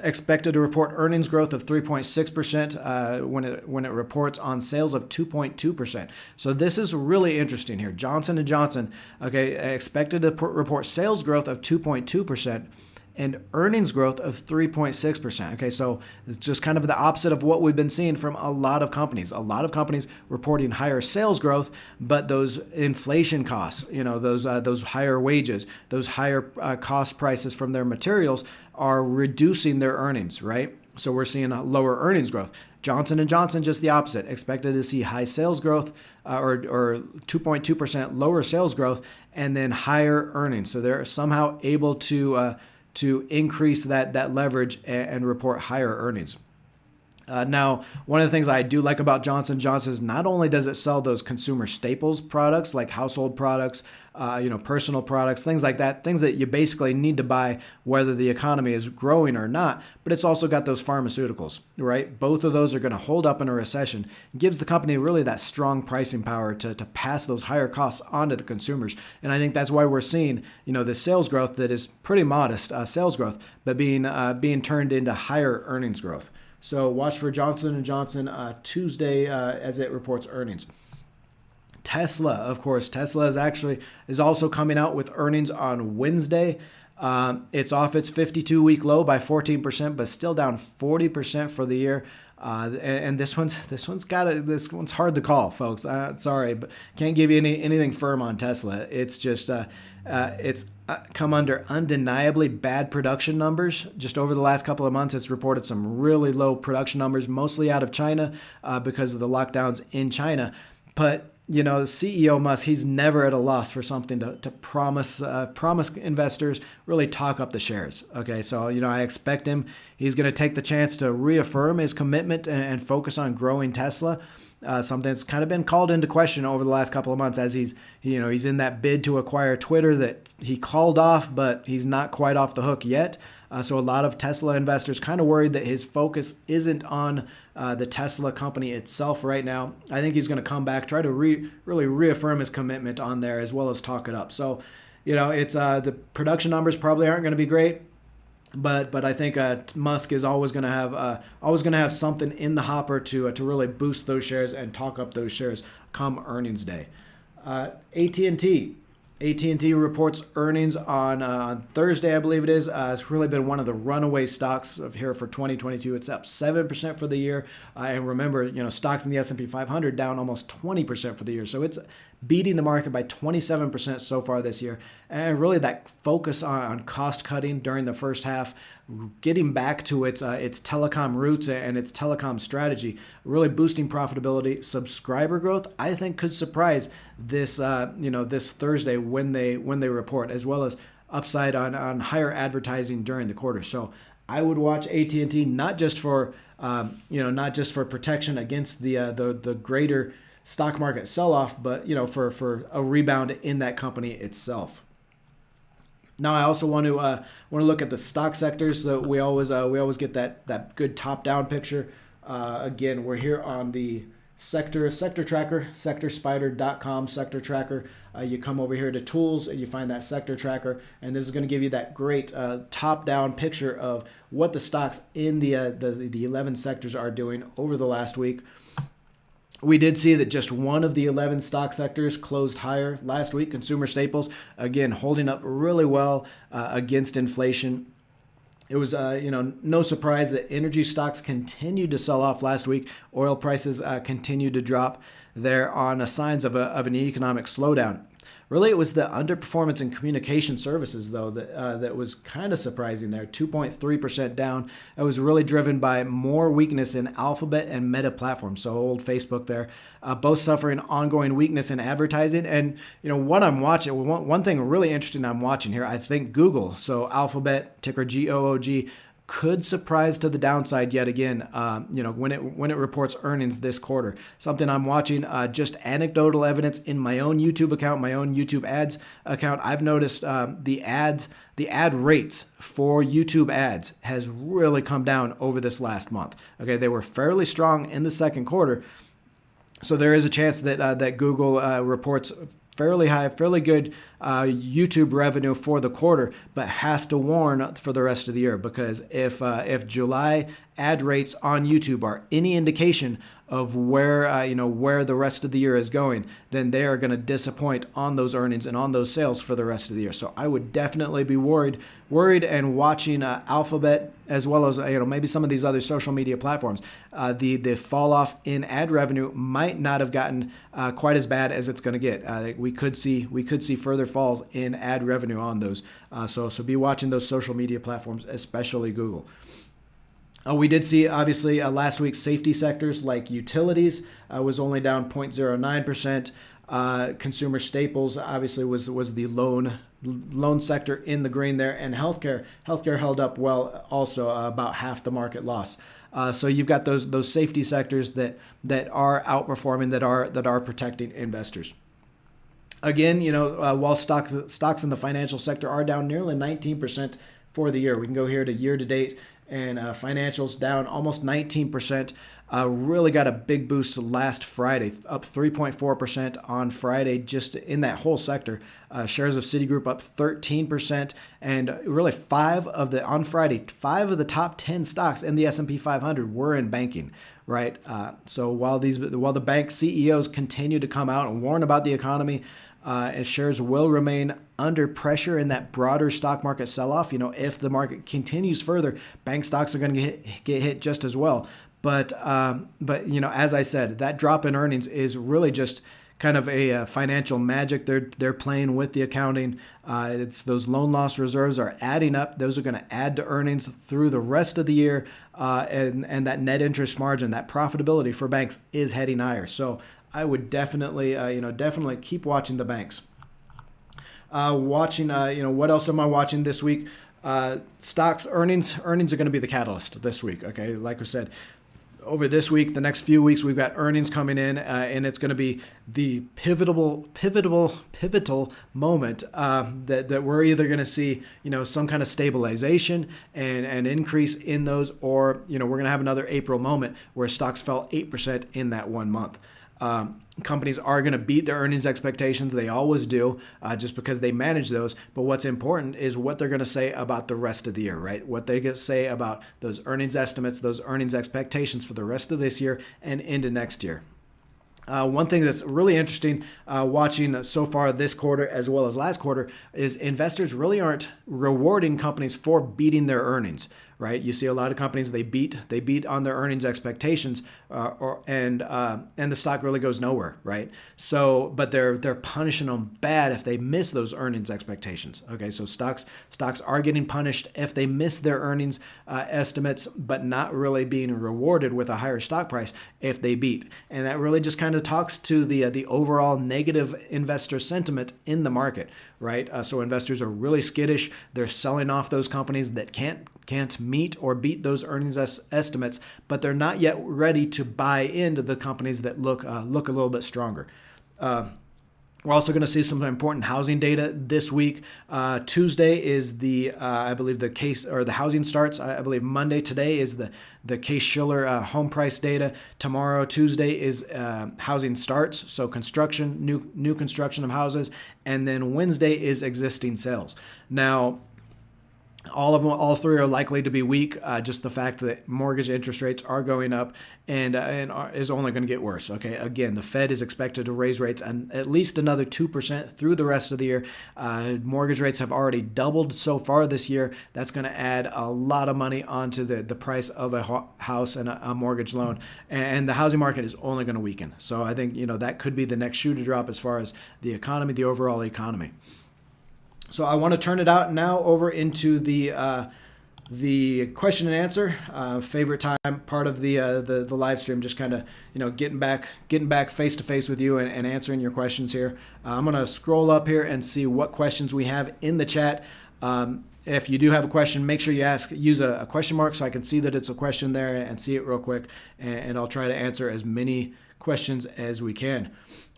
S1: Expected to report earnings growth of 3.6% when it reports on sales of 2.2%. So this is really interesting here. Johnson & Johnson, expected to report sales growth of 2.2%. And earnings growth of 3.6%. Okay, so it's just kind of the opposite of what we've been seeing from a lot of companies. A lot of companies reporting higher sales growth, but those inflation costs, those higher wages, those higher cost prices from their materials are reducing their earnings, right? So we're seeing a lower earnings growth. Johnson & Johnson, just the opposite. Expected to see high sales growth or 2.2% lower sales growth and then higher earnings. So they're somehow able to increase that leverage and report higher earnings. Now, one of the things I do like about Johnson & Johnson is not only does it sell those consumer staples products like household products, personal products, things like that, things that you basically need to buy whether the economy is growing or not, but it's also got those pharmaceuticals, right? Both of those are going to hold up in a recession. It gives the company really that strong pricing power to pass those higher costs on to the consumers. And I think that's why we're seeing, the sales growth that is pretty modest sales growth, but being turned into higher earnings growth. So watch for Johnson & Johnson Tuesday as it reports earnings. Tesla, of course. Tesla is also coming out with earnings on Wednesday. It's off its 52-week low by 14%, but still down 40% for the year. And this one's hard to call, folks. Sorry, but can't give you anything firm on Tesla. It's just it's come under undeniably bad production numbers. Just over the last couple of months, it's reported some really low production numbers, mostly out of China because of the lockdowns in China. But CEO Musk, he's never at a loss for something to promise investors, really talk up the shares. Okay, so I expect he's going to take the chance to reaffirm his commitment and focus on growing Tesla. Something that's kind of been called into question over the last couple of months as he's in that bid to acquire Twitter that he called off, but he's not quite off the hook yet. So a lot of Tesla investors kind of worried that his focus isn't on the Tesla company itself right now. I think he's going to come back, try to really reaffirm his commitment on there as well as talk it up. So, it's the production numbers probably aren't going to be great. But I think Musk is always going to have something in the hopper to really boost those shares and talk up those shares come earnings day. AT&T reports earnings on Thursday, I believe it is. It's really been one of the runaway stocks of here for 2022. It's up 7% for the year. And remember, stocks in the S&P 500 down almost 20% for the year. So it's beating the market by 27% so far this year. And really that focus on cost cutting during the first half, getting back to its telecom roots and its telecom strategy, really boosting profitability, subscriber growth, I think could surprise this Thursday when they report, as well as upside on higher advertising during the quarter. So I would watch AT&T not just for protection against the greater stock market sell-off, but for a rebound in that company itself. Now, I also want to look at the stock sectors. So we always get that good top-down picture. Again, we're here on the sector tracker, sectorspider.com sector tracker. You come over here to tools and you find that sector tracker, and this is going to give you that great top-down picture of what the stocks in the 11 sectors are doing over the last week. We did see that just one of the 11 stock sectors closed higher last week. Consumer staples, again, holding up really well against inflation. It was, no surprise that energy stocks continued to sell off last week. Oil prices continued to drop there on signs of an economic slowdown. Really, it was the underperformance in communication services, though, that was kind of surprising there. 2.3% down. It was really driven by more weakness in Alphabet and Meta platforms, so old Facebook there, both suffering ongoing weakness in advertising. And what I'm watching, one thing really interesting I'm watching here, I think Google, so Alphabet, ticker GOOG, could surprise to the downside yet again, when it reports earnings this quarter. Something I'm watching, just anecdotal evidence in my own YouTube account, my own YouTube ads account. I've noticed the ad rates for YouTube ads has really come down over this last month. Okay, they were fairly strong in the second quarter, so there is a chance that Google reports fairly high, fairly good YouTube revenue for the quarter, but has to warn for the rest of the year, because if July ad rates on YouTube are any indication of where the rest of the year is going, then they are going to disappoint on those earnings and on those sales for the rest of the year. So I would definitely be worried and watching Alphabet, as well as maybe some of these other social media platforms. The fall off in ad revenue might not have gotten quite as bad as it's going to get. We could see further falls in ad revenue on those. So be watching those social media platforms, especially Google. We did see, obviously, last week safety sectors like utilities was only down 0.09%. Consumer staples obviously was the loan sector in the green there, and healthcare held up well, also about half the market loss. So you've got those safety sectors that are outperforming, that are protecting investors. Again, while stocks in the financial sector are down nearly 19% for the year, we can go here to year to date. And financials down almost 19%. Really got a big boost last Friday, up 3.4% on Friday, just in that whole sector. Shares of Citigroup up 13%, and really five of the top 10 stocks in the S&P 500 were in banking. Right. So while the bank CEOs continue to come out and warn about the economy, shares will remain under pressure in that broader stock market sell-off. If the market continues further, bank stocks are going to get hit just as well. But as I said, that drop in earnings is really just kind of a financial magic. They're playing with the accounting. It's those loan loss reserves are adding up. Those are going to add to earnings through the rest of the year, and that net interest margin, that profitability for banks is heading higher. So I would definitely keep watching the banks. What else am I watching this week? Stocks earnings are going to be the catalyst this week. Okay, like I said, over this week, the next few weeks, we've got earnings coming in, and it's going to be the pivotal moment that we're either going to see, some kind of stabilization and an increase in those, or we're going to have another April moment where stocks fell 8% in that 1 month. Companies are going to beat their earnings expectations. They always do, just because they manage those. But what's important is what they're going to say about the rest of the year, right? What they say about those earnings estimates, those earnings expectations for the rest of this year and into next year. One thing that's really interesting watching so far this quarter as well as last quarter is investors really aren't rewarding companies for beating their earnings. Right, you see a lot of companies they beat on their earnings expectations, and the stock really goes nowhere. Right, so but they're punishing them bad if they miss those earnings expectations. Okay, so stocks are getting punished if they miss their earnings estimates, but not really being rewarded with a higher stock price if they beat. And that really just kind of talks to the overall negative investor sentiment in the market. Right, so investors are really skittish. They're selling off those companies that can't meet or beat those earnings estimates, but they're not yet ready to buy into the companies that look a little bit stronger. We're also going to see some important housing data this week. Tuesday is I believe the case or the housing starts. I believe Monday today is the Case-Shiller home price data. Tomorrow, Tuesday, is housing starts, so construction, new construction of houses, and then Wednesday is existing sales. Now, all three are likely to be weak. Just the fact that mortgage interest rates are going up and is only going to get worse. Okay, again, the Fed is expected to raise rates at least another 2% through the rest of the year. Mortgage rates have already doubled so far this year. That's going to add a lot of money onto the price of a house and a mortgage loan. And the housing market is only going to weaken. So I think that could be the next shoe to drop as far as the economy, the overall economy. So I want to turn it out now over into the question and answer, favorite time part of the live stream. Just kind of getting back face to face with you and answering your questions here. I'm gonna scroll up here and see what questions we have in the chat. If you do have a question, make sure you use a question mark so I can see that it's a question there and see it real quick, and I'll try to answer as many questions as we can.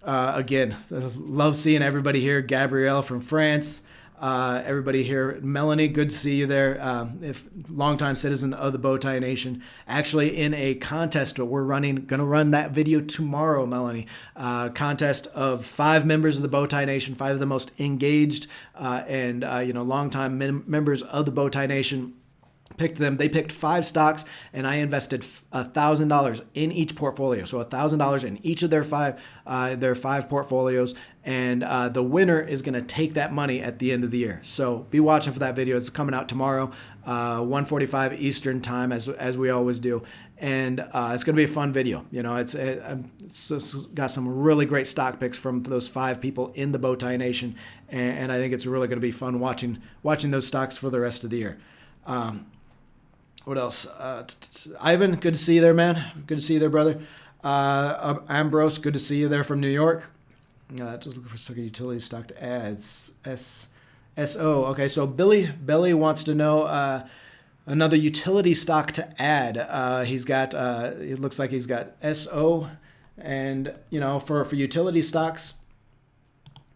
S1: Again, love seeing everybody here. Gabrielle from France. Everybody here, Melanie, good to see you there. If longtime citizen of the Bowtie Nation, actually in a contest that we're gonna run that video tomorrow, Melanie. Contest of 5 members of the Bowtie Nation, 5 of the most engaged and longtime members of the Bowtie Nation. Picked them. They picked 5 stocks, and I invested $1,000 in each portfolio. So $1,000 in each of their five portfolios, and the winner is going to take that money at the end of the year. So be watching for that video. It's coming out tomorrow, 1:45 Eastern time, as we always do, and it's going to be a fun video. It's got some really great stock picks from those 5 people in the Bowtie Nation, and I think it's really going to be fun watching those stocks for the rest of the year. What else? Ivan, good to see you there, man. Good to see you there, brother. Ambrose, good to see you there from New York. Just looking for second utility stock to add. SO. Okay, so Billy wants to know another utility stock to add. He's got. It looks like he's got SO, and for utility stocks,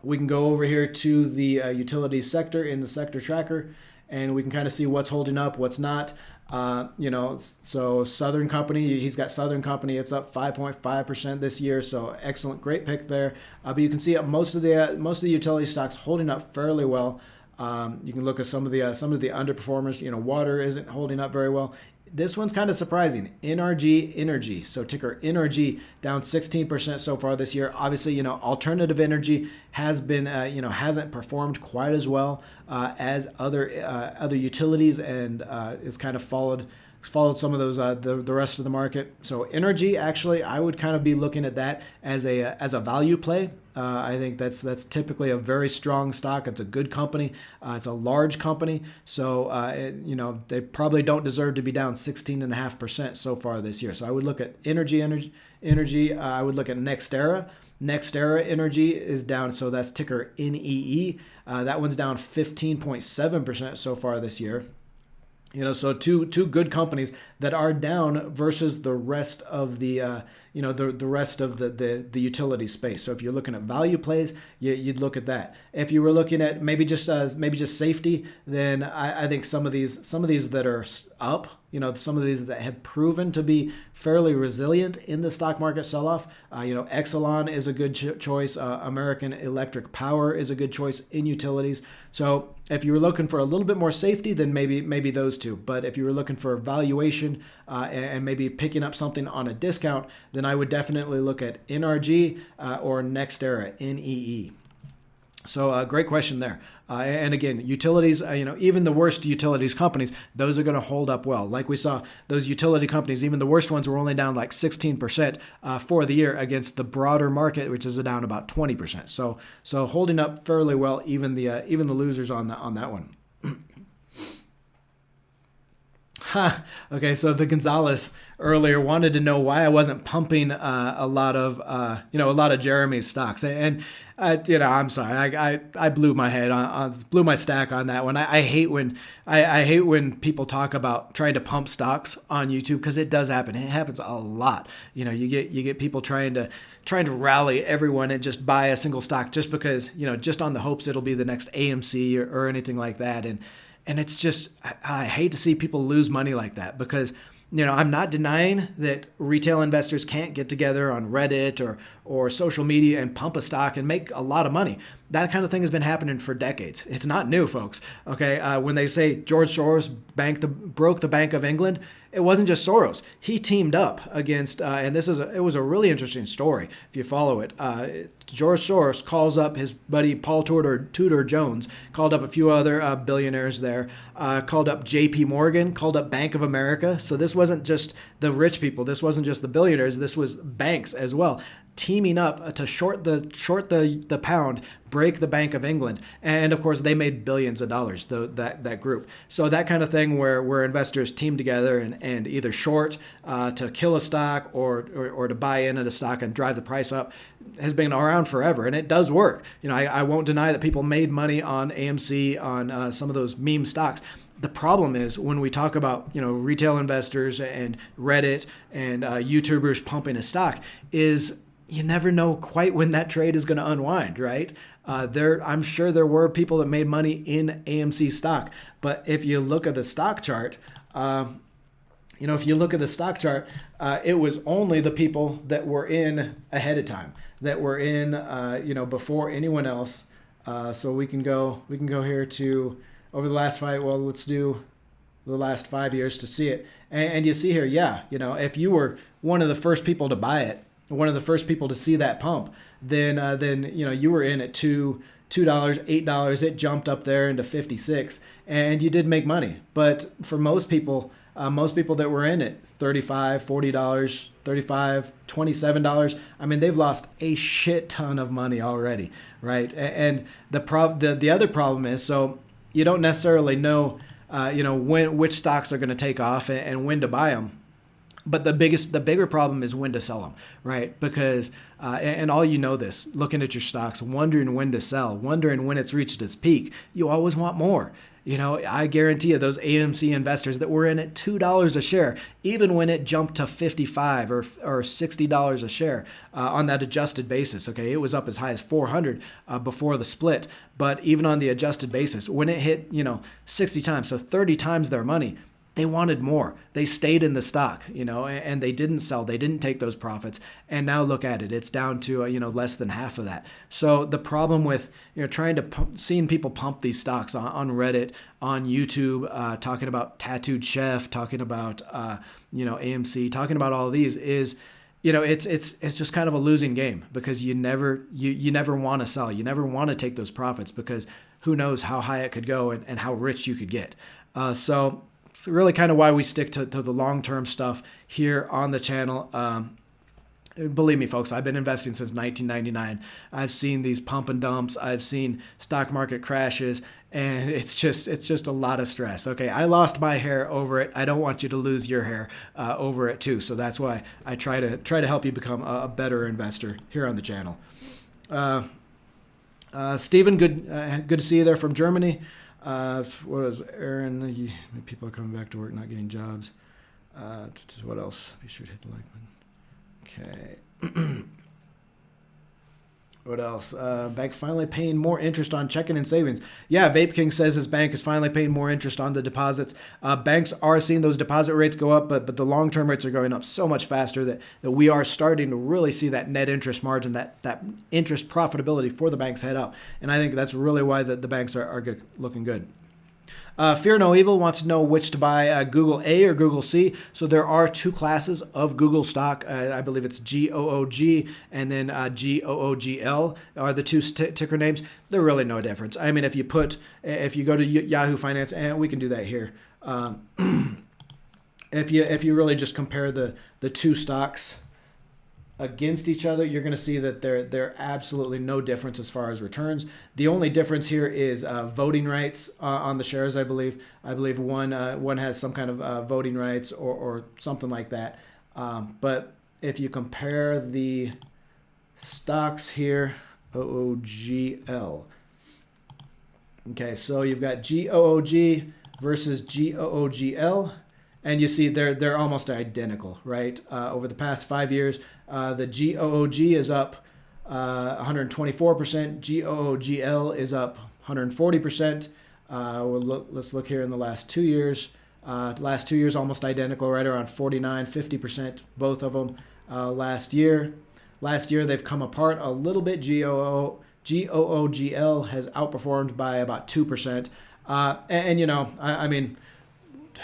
S1: we can go over here to the utility sector in the sector tracker, and we can kind of see what's holding up, what's not. So Southern Company, he's got Southern Company. It's up 5.5% this year. So excellent, great pick there. But you can see most of the utility stocks holding up fairly well. You can look at some of the underperformers. Water isn't holding up very well. This one's kind of surprising. NRG Energy, so ticker NRG, down 16% so far this year. Obviously, alternative energy has been, hasn't performed quite as well as other utilities, and it's kind of followed some of those the rest of the market. So energy, actually, I would kind of be looking at that as a value play. I think that's typically a very strong stock. It's a good company. It's a large company. So, they probably don't deserve to be down 16.5% so far this year. So I would look at energy. I would look at NextEra. NextEra Energy is down. So that's ticker NEE. That one's down 15.7% so far this year. So two good companies that are down versus the rest of the rest of the utility space. So if you're looking at value plays, you'd look at that. If you were looking at maybe just safety, then I think some of these that are up, some of these that have proven to be fairly resilient in the stock market sell-off. Exelon is a good choice. American Electric Power is a good choice in utilities. So if you were looking for a little bit more safety, then maybe those two. But if you were looking for valuation and maybe picking up something on a discount, then I would definitely look at NRG or NextEra, NEE. So great question there. And again, utilities, even the worst utilities companies, those are going to hold up well. Like we saw, those utility companies, even the worst ones were only down like 16% for the year against the broader market, which is down about 20%. So holding up fairly well, even the losers on that one. Okay, so the Gonzalez earlier wanted to know why I wasn't pumping a lot of a lot of Jeremy's stocks, and I'm sorry, I blew my head blew my stack on that one. I hate when I hate when people talk about trying to pump stocks on YouTube, because it does happen. It happens a lot. You get people trying to rally everyone and just buy a single stock just because, just on the hopes it'll be the next AMC or anything like that. And it's just, I hate to see people lose money like that, because, I'm not denying that retail investors can't get together on Reddit or social media and pump a stock and make a lot of money. That kind of thing has been happening for decades. It's not new, folks. Okay, when they say George Soros broke the Bank of England, it wasn't just Soros. He teamed up against, and it was a really interesting story if you follow it. George Soros calls up his buddy Paul Tudor Jones, called up a few other billionaires there, called up J.P. Morgan, called up Bank of America. So this wasn't just the rich people. This wasn't just the billionaires. This was banks as well, teaming up to short the pound, break the Bank of England. And of course, they made billions of dollars, that group. So that kind of thing where investors team together and either short to kill a stock or to buy into the stock and drive the price up has been around forever, and it does work. I won't deny that people made money on AMC, on some of those meme stocks. The problem is when we talk about retail investors and Reddit and YouTubers pumping a stock, is you never know quite when that trade is going to unwind, right? I'm sure there were people that made money in AMC stock, but if you look at the stock chart, it was only the people that were in ahead of time, that were in, before anyone else. So we can go here to over the last let's do the last 5 years to see it. And you see here, if you were one of the first people to buy it, one of the first people to see that pump, then you were in at $2, $8. It jumped up there into 56, and you did make money. But for most people that were in it, $35, $40, $35, $27, I mean, they've lost a shit ton of money already, right? And the other problem is, so you don't necessarily know, which stocks are going to take off and when to buy them. But the bigger problem is when to sell them, right? Because, and all this, looking at your stocks, wondering when to sell, wondering when it's reached its peak, you always want more. I guarantee you those AMC investors that were in at $2 a share, even when it jumped to $55 or $60 a share on that adjusted basis, okay, it was up as high as 400 before the split. But even on the adjusted basis, when it hit, 60 times, so 30 times their money, they wanted more. They stayed in the stock, and they didn't sell. They didn't take those profits. And now look at it. It's down to, less than half of that. So the problem with, trying to seeing people pump these stocks on Reddit, on YouTube, talking about Tattooed Chef, talking about, AMC, talking about all of these is, it's just kind of a losing game, because you never want to sell. You never want to take those profits, because who knows how high it could go and how rich you could get. So it's really kind of why we stick to the long-term stuff here on the channel. Believe me, folks, I've been investing since 1999. I've seen these pump and dumps. I've seen stock market crashes, and it's just a lot of stress. Okay, I lost my hair over it. I don't want you to lose your hair over it too. So that's why I try to help you become a better investor here on the channel. Stephen, good to see you there from Germany. What is Aaron? People are coming back to work, not getting jobs. What else? Be sure to hit the like button. Okay. What else? Bank finally paying more interest on checking and savings. Yeah, Vape King says his bank is finally paying more interest on the deposits. Banks are seeing those deposit rates go up, but the long-term rates are going up so much faster that we are starting to really see that net interest margin, that interest profitability for the banks head up. And I think that's really why the banks are good, looking good. Fear No Evil wants to know which to buy, Google A or Google C. So there are two classes of Google stock. I believe it's GOOG and then GOOGL are the two ticker names. They're really no difference. I mean, if you go to Yahoo Finance, and we can do that here. If you really just compare the two stocks, against each other, you're going to see that they're absolutely no difference as far as returns. The only difference here is voting rights on the shares. I believe one has some kind of voting rights or something like that. But if you compare the stocks here, OOGL. Okay, so you've got GOOG versus GOOGL, and you see they're almost identical, right? Over the past 5 years, the GOOG is up 124%, GOOGL is up 140%. Let's look here in the last 2 years. Last 2 years almost identical, right around 49, 50%, both of them. Last year they've come apart a little bit. GOOGL has outperformed by about 2%. And you know, I mean,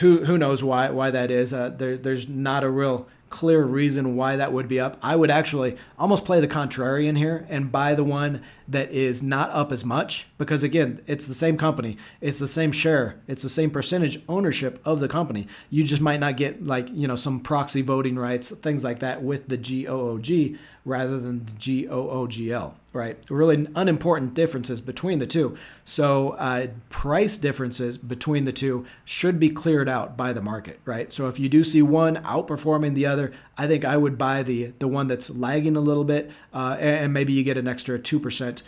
S1: who knows why that is? There's not a real clear reason why that would be up. I would actually almost play the contrarian here and buy the one that is not up as much, because again, it's the same company, it's the same share, it's the same percentage ownership of the company. You just might not get, like, you know, some proxy voting rights, things like that with the GOOG rather than the GOOGL, right? Really unimportant differences between the two. So price differences between the two should be cleared out by the market, right? So if you do see one outperforming the other, I think I would buy the one that's lagging a little bit, and maybe you get an extra 2%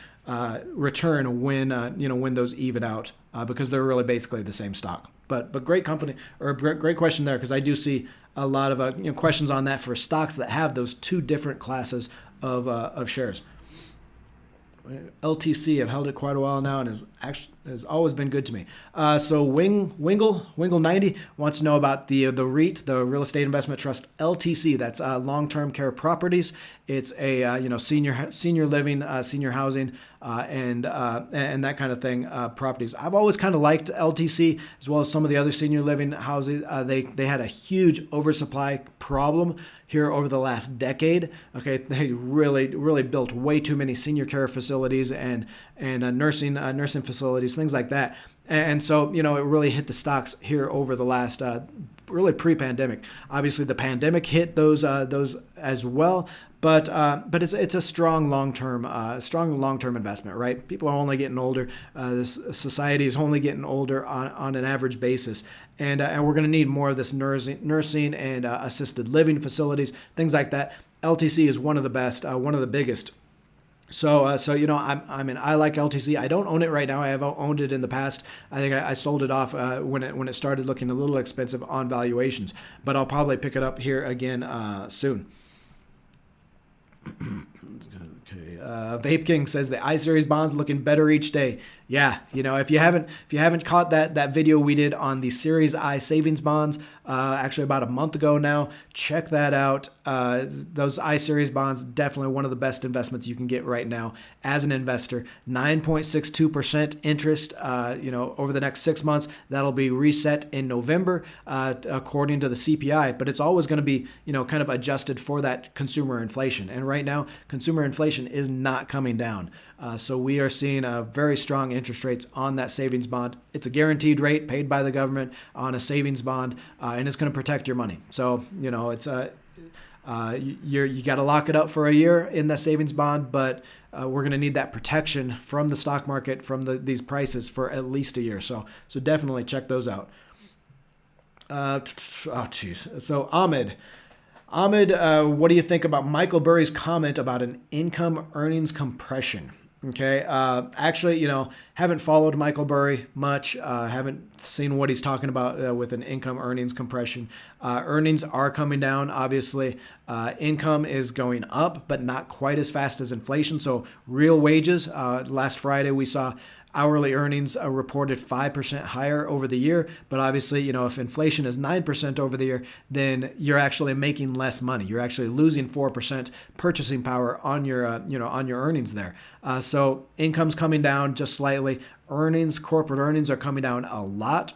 S1: return when those even out, because they're really basically the same stock. But great company, or great question there, because I do see a lot of questions on that for stocks that have those two different classes of shares. LTC, I've held it quite a while now, and has always been good to me. So Wingle 90 wants to know about the REIT, the Real Estate Investment Trust LTC. That's long-term care properties. It's a senior living, senior housing, and that kind of thing, properties. I've always kind of liked LTC as well as some of the other senior living houses. They had a huge oversupply problem here over the last decade. Okay, they really built way too many senior care facilities and nursing facilities, things like that. And so, it really hit the stocks here over the last, really pre-pandemic. Obviously, the pandemic hit those as well. But it's a strong long-term investment, right? People are only getting older. This society is only getting older on an average basis, and we're going to need more of this nursing and assisted living facilities, things like that. LTC is one of the best, one of the biggest. So I like LTC. I don't own it right now. I have owned it in the past. I think I sold it off when it started looking a little expensive on valuations, but I'll probably pick it up here again soon. Okay. Vape King says the I-Series bonds looking better each day. Yeah, if you haven't caught that video we did on the Series I savings bonds, actually about a month ago now, check that out. Those I-Series bonds, definitely one of the best investments you can get right now as an investor. 9.62% interest, over the next 6 months. That'll be reset in November, according to the CPI, but it's always going to be, kind of adjusted for that consumer inflation. And right now, consumer inflation is not coming down. So we are seeing very strong interest rates on that savings bond. It's a guaranteed rate paid by the government on a savings bond, and it's going to protect your money. So, it's you got to lock it up for a year in that savings bond, but we're going to need that protection from the stock market, from these prices for at least a year. So definitely check those out. So Ahmed, what do you think about Michael Burry's comment about an income earnings compression? Okay. Actually, haven't followed Michael Burry much. Haven't seen what he's talking about with an income earnings compression. Earnings are coming down, obviously. Income is going up, but not quite as fast as inflation. So real wages, last Friday we saw hourly earnings reported 5% higher over the year. But obviously, if inflation is 9% over the year, then you're actually making less money. You're actually losing 4% purchasing power on your, on your earnings there. So income's coming down just slightly. Corporate earnings are coming down a lot.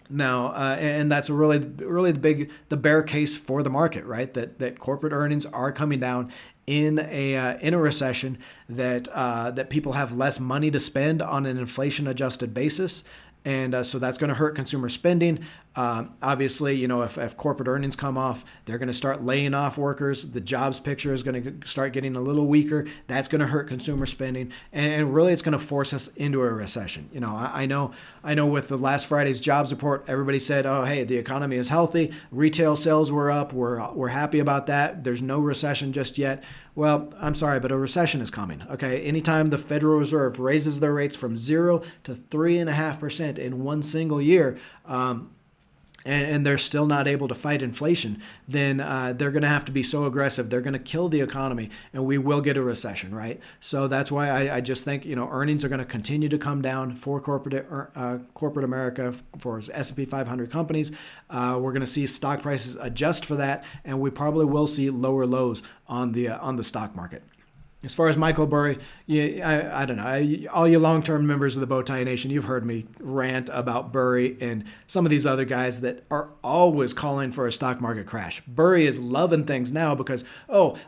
S1: Now, and that's really the bear case for the market, right? That corporate earnings are coming down in a recession, that people have less money to spend on an inflation adjusted basis. And so that's going to hurt consumer spending. Obviously, if corporate earnings come off, they're going to start laying off workers. The jobs picture is going to start getting a little weaker. That's going to hurt consumer spending, and really, it's going to force us into a recession. I know with the last Friday's jobs report, everybody said, "Oh, hey, the economy is healthy. Retail sales were up. We're happy about that. There's no recession just yet." Well, I'm sorry, but a recession is coming. Okay, anytime the Federal Reserve raises their rates from 0 to 3.5% in one single year, and they're still not able to fight inflation, then they're going to have to be so aggressive. They're going to kill the economy, and we will get a recession, right? So that's why I just think earnings are going to continue to come down for corporate America, for S&P 500 companies. We're going to see stock prices adjust for that, and we probably will see lower lows on the stock market. As far as Michael Burry, I don't know. All you long-term members of the Bowtie Nation, you've heard me rant about Burry and some of these other guys that are always calling for a stock market crash. Burry is loving things now because,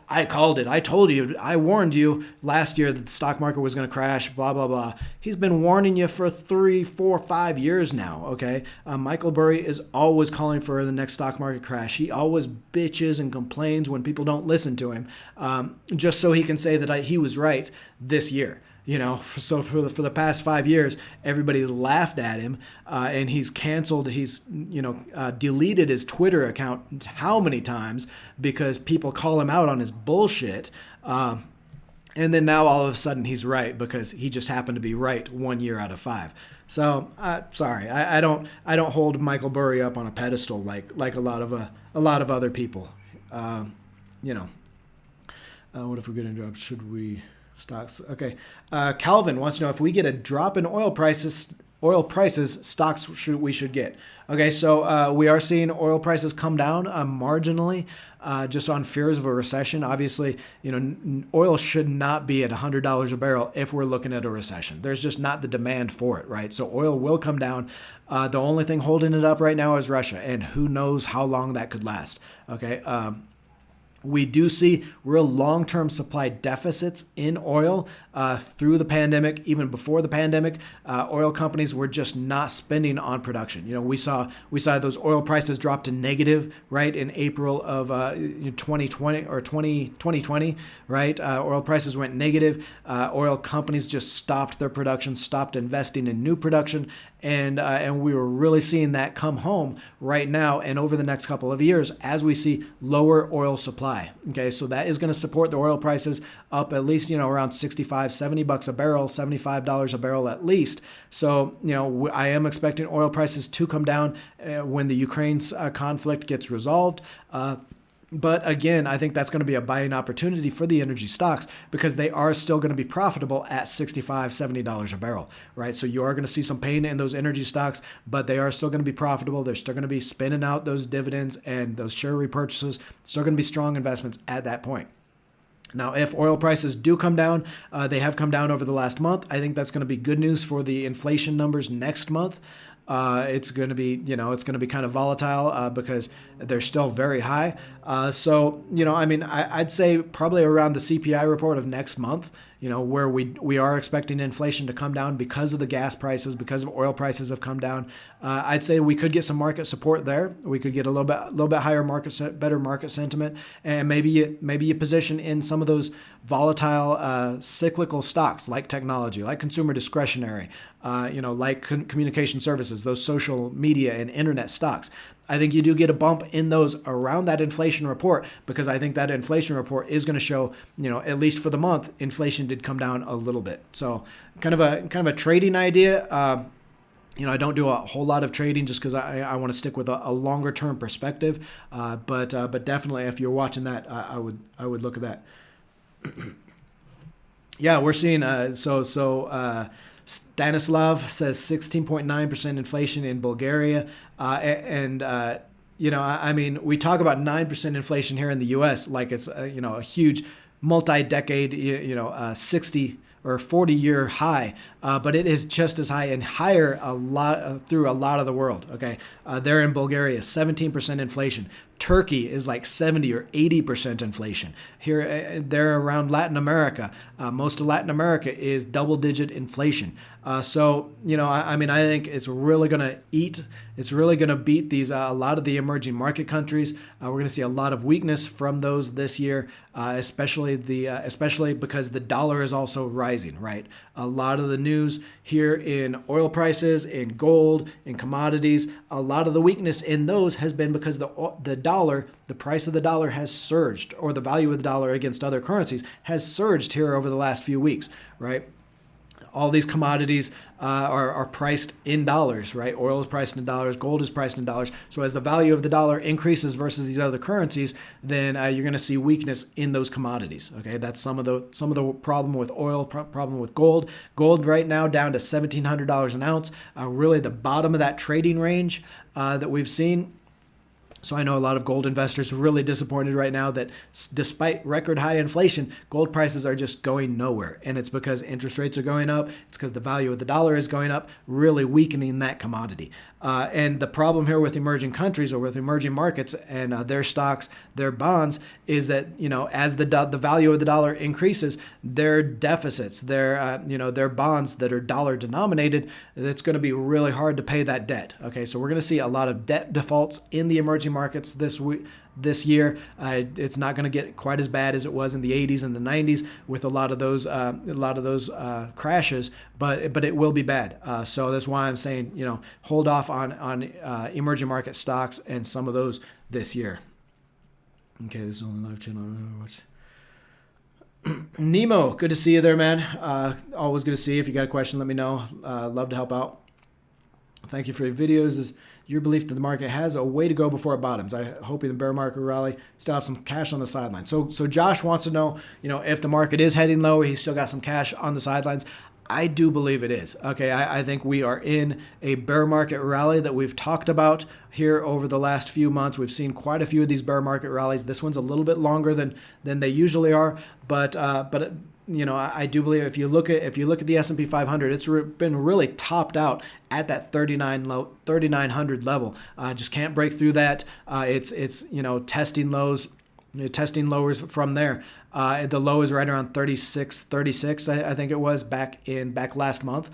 S1: I called it. I told you. I warned you last year that the stock market was going to crash, blah, blah, blah. He's been warning you for 3, 4, 5 years now, okay? Michael Burry is always calling for the next stock market crash. He always bitches and complains when people don't listen to him, just so he can say that he was right this year. So for the past 5 years, everybody laughed at him, and he's canceled. He's deleted his Twitter account how many times because people call him out on his bullshit. And then now all of a sudden he's right because he just happened to be right 1 year out of 5. So sorry, I don't hold Michael Burry up on a pedestal like a lot of other people. What if we get a drop? Should we stocks? Okay. Calvin wants to know if we get a drop in oil prices, stocks we should get. Okay, so we are seeing oil prices come down marginally, just on fears of a recession. Obviously, oil should not be at $100 a barrel if we're looking at a recession. There's just not the demand for it, right? So oil will come down. The only thing holding it up right now is Russia, and who knows how long that could last. Okay. We do see real long-term supply deficits in oil through the pandemic. Even before the pandemic, oil companies were just not spending on production. We saw those oil prices drop to negative, right, in April of 2020 or 2020, right? Oil prices went negative. Oil companies just stopped their production, stopped investing in new production, and we were really seeing that come home right now and over the next couple of years as we see lower oil supply. Okay, so that is going to support the oil prices up at least around $65-$70 a barrel, $75 a barrel at least. So I am expecting oil prices to come down when the Ukraine conflict gets resolved. But again, I think that's going to be a buying opportunity for the energy stocks because they are still going to be profitable at $65, $70 a barrel, right? So you are going to see some pain in those energy stocks, but they are still going to be profitable. They're still going to be spinning out those dividends and those share repurchases. Still going to be strong investments at that point. Now, if oil prices do come down, they have come down over the last month. I think that's going to be good news for the inflation numbers next month. It's going to be, it's going to be kind of volatile because they're still very high. I'd say probably around the CPI report of next month, where we are expecting inflation to come down because of the gas prices, because of oil prices have come down. I'd say we could get some market support there. We could get a little bit higher better market sentiment, and maybe you position in some of those volatile cyclical stocks like technology, like consumer discretionary, like communication services, those social media and internet stocks. I think you do get a bump in those around that inflation report because I think that inflation report is going to show, at least for the month, inflation did come down a little bit. So kind of a trading idea. I don't do a whole lot of trading just because I want to stick with a longer term perspective. But definitely, if you're watching that, I would look at that. Yeah, we're seeing Stanislav says 16.9% inflation in Bulgaria. We talk about 9% inflation here in the U.S. like it's, a huge multi-decade, 60 or 40-year high, but it is just as high and higher through a lot of the world. Okay, there in Bulgaria, 17% inflation. Turkey is like 70 or 80% inflation. Here, they're around Latin America. Most of Latin America is double-digit inflation. So, I mean, I think it's really going to it's really going to beat these, a lot of the emerging market countries. We're going to see a lot of weakness from those this year, especially because the dollar is also rising, right? A lot of the news here in oil prices, in gold, in commodities, a lot of the weakness in those has been because the price of the dollar has surged, or the value of the dollar against other currencies has surged here over the last few weeks, right? All these commodities are priced in dollars, right? Oil is priced in dollars, gold is priced in dollars. So as the value of the dollar increases versus these other currencies, then you're going to see weakness in those commodities. Okay, that's some of the problem with oil, problem with gold. Gold right now down to $1,700 an ounce, really the bottom of that trading range that we've seen. So I know a lot of gold investors are really disappointed right now that despite record high inflation, gold prices are just going nowhere. And it's because interest rates are going up. It's because the value of the dollar is going up, really weakening that commodity. And the problem here with emerging countries or with emerging markets and their stocks, their bonds, is that, as the value of the dollar increases, their deficits, their bonds that are dollar denominated, it's going to be really hard to pay that debt. Okay, so we're going to see a lot of debt defaults in the emerging markets this year. It's not going to get quite as bad as it was in the 80s and the 90s with a lot of those crashes, but it will be bad. So that's why I'm saying, hold off on emerging market stocks and some of those this year. Okay, this is on the live channel. Nemo, good to see you there, man. Always good to see you. If you got a question, let me know. Love to help out. Thank you for your videos. Is your belief that the market has a way to go before it bottoms? I hope in the bear market rally, still have some cash on the sidelines. So Josh wants to know, if the market is heading lower, he's still got some cash on the sidelines. I do believe it is. Okay, I think we are in a bear market rally that we've talked about here over the last few months. We've seen quite a few of these bear market rallies. This one's a little bit longer than they usually are, but I do believe if you look at the S&P 500, it's been really topped out at that 3,900 level. Just can't break through that. It's testing lows. Testing lowers from there. The low is right around 36, I think it was back last month.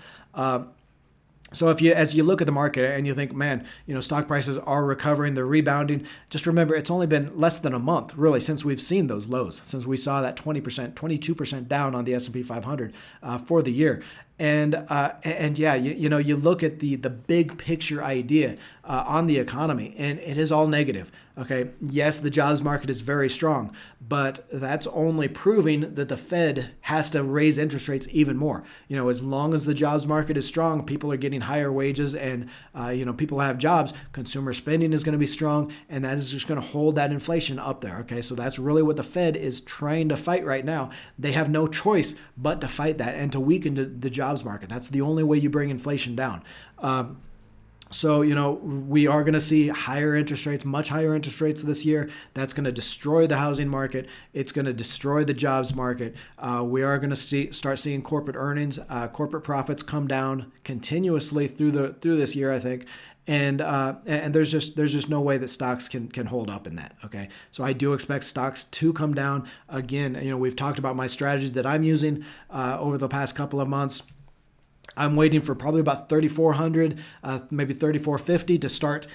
S1: So as you look at the market and you think, man, stock prices are recovering, they're rebounding, just remember it's only been less than a month, really, since we've seen those lows, since we saw that 20%, 22% down on the S&P 500 for the year. And yeah, you look at the big picture idea on the economy, and it is all negative. Okay, yes, the jobs market is very strong, but that's only proving that the Fed has to raise interest rates even more. As long as the jobs market is strong, people are getting higher wages, and people have jobs. Consumer spending is going to be strong, and that is just going to hold that inflation up there. Okay, so that's really what the Fed is trying to fight right now. They have no choice but to fight that and to weaken the jobs market. That's the only way you bring inflation down. So, we are going to see higher interest rates, much higher interest rates this year. That's going to destroy the housing market. It's going to destroy the jobs market. We are going to start seeing corporate earnings, corporate profits come down continuously through this year, I think. And there's just no way that stocks can hold up in that. Okay, so I do expect stocks to come down again. We've talked about my strategies that I'm using over the past couple of months. I'm waiting for probably about 3,400, maybe 3,450 to start,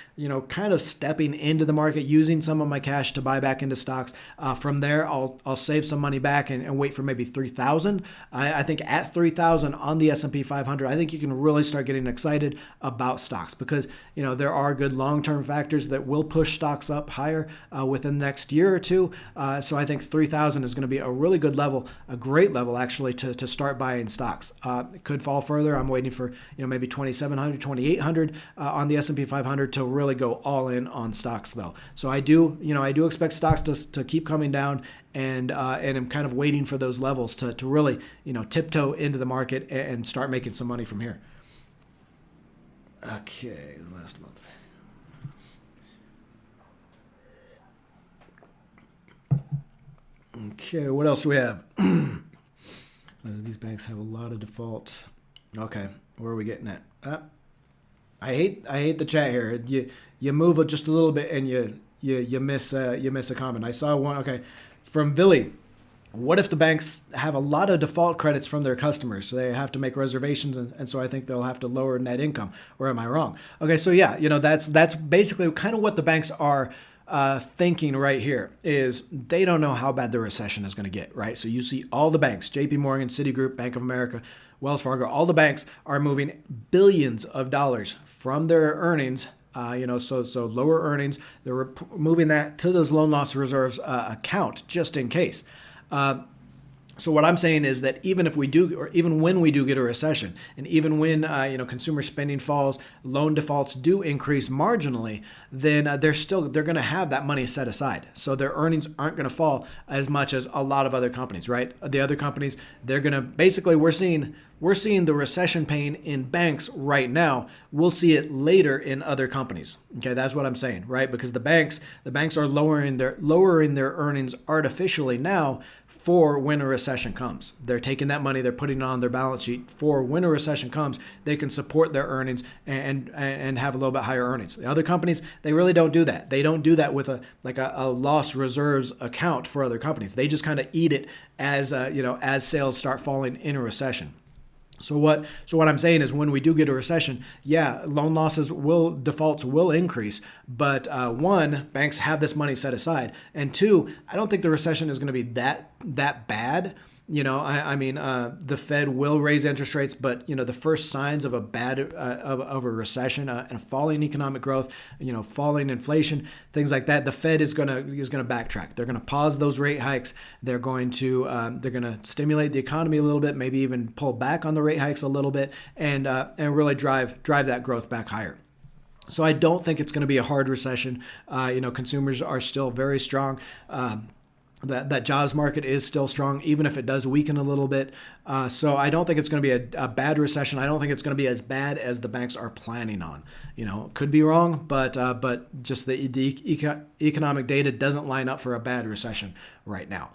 S1: kind of stepping into the market, using some of my cash to buy back into stocks. From there, I'll save some money back and wait for maybe 3,000. I think at 3,000 on the S&P 500, I think you can really start getting excited about stocks because, there are good long-term factors that will push stocks up higher within the next year or two. So I think 3,000 is going to be a really good level, a great level actually to start buying stocks. It could fall further. I'm waiting for maybe 2,700, 2,800 on the S&P 500 to really go all in on stocks though. So I do expect stocks to keep coming down, and I'm kind of waiting for those levels to really tiptoe into the market and start making some money from here. Okay, last month. Okay, what else do we have? These banks have a lot of default. Okay, where are we getting at? I hate the chat here. You move it just a little bit and you miss a comment. I saw one. Okay, from Billy. What if the banks have a lot of default credits from their customers, so they have to make reservations, and so I think they'll have to lower net income? Or am I wrong? Okay, so yeah, that's basically kind of what the banks are thinking right here. Is they don't know how bad the recession is going to get, right? So you see all the banks, J.P. Morgan, Citigroup, Bank of America, Wells Fargo, all the banks are moving billions of dollars from their earnings. So lower earnings, they're moving that to those loan loss reserves account just in case. So what I'm saying is that even if we do, or even when we do get a recession, and even when consumer spending falls, loan defaults do increase marginally, then they're going to have that money set aside. So their earnings aren't going to fall as much as a lot of other companies, right? The other companies, they're going to basically we're seeing the recession pain in banks right now. We'll see it later in other companies. Okay, that's what I'm saying, right? Because the banks are lowering their earnings artificially now for when a recession comes. They're taking that money, they're putting it on their balance sheet for when a recession comes, they can support their earnings and have a little bit higher earnings. The other companies, they really don't do that. They don't do that with a loss reserves account for other companies. They just kind of eat it as as sales start falling in a recession. So what I'm saying is when we do get a recession, yeah, loan defaults will increase. But one, banks have this money set aside. And two, I don't think the recession is going to be that bad. The Fed will raise interest rates, but the first signs of a recession and falling economic growth, falling inflation, things like that, the Fed is gonna backtrack. They're gonna pause those rate hikes. They're gonna stimulate the economy a little bit, maybe even pull back on the rate hikes a little bit, and really drive that growth back higher. So I don't think it's going to be a hard recession. Consumers are still very strong. That jobs market is still strong, even if it does weaken a little bit. So I don't think it's going to be a bad recession. I don't think it's going to be as bad as the banks are planning on. Could be wrong, but just the economic data doesn't line up for a bad recession right now.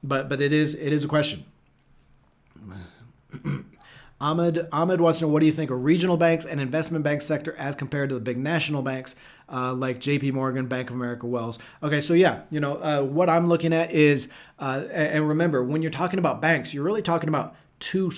S1: But it is a question. Ahmed wants to know, what do you think of regional banks and investment bank sector as compared to the big national banks like J.P. Morgan, Bank of America, Wells? Okay, so yeah, what I'm looking at is, and remember, when you're talking about banks, you're really talking about two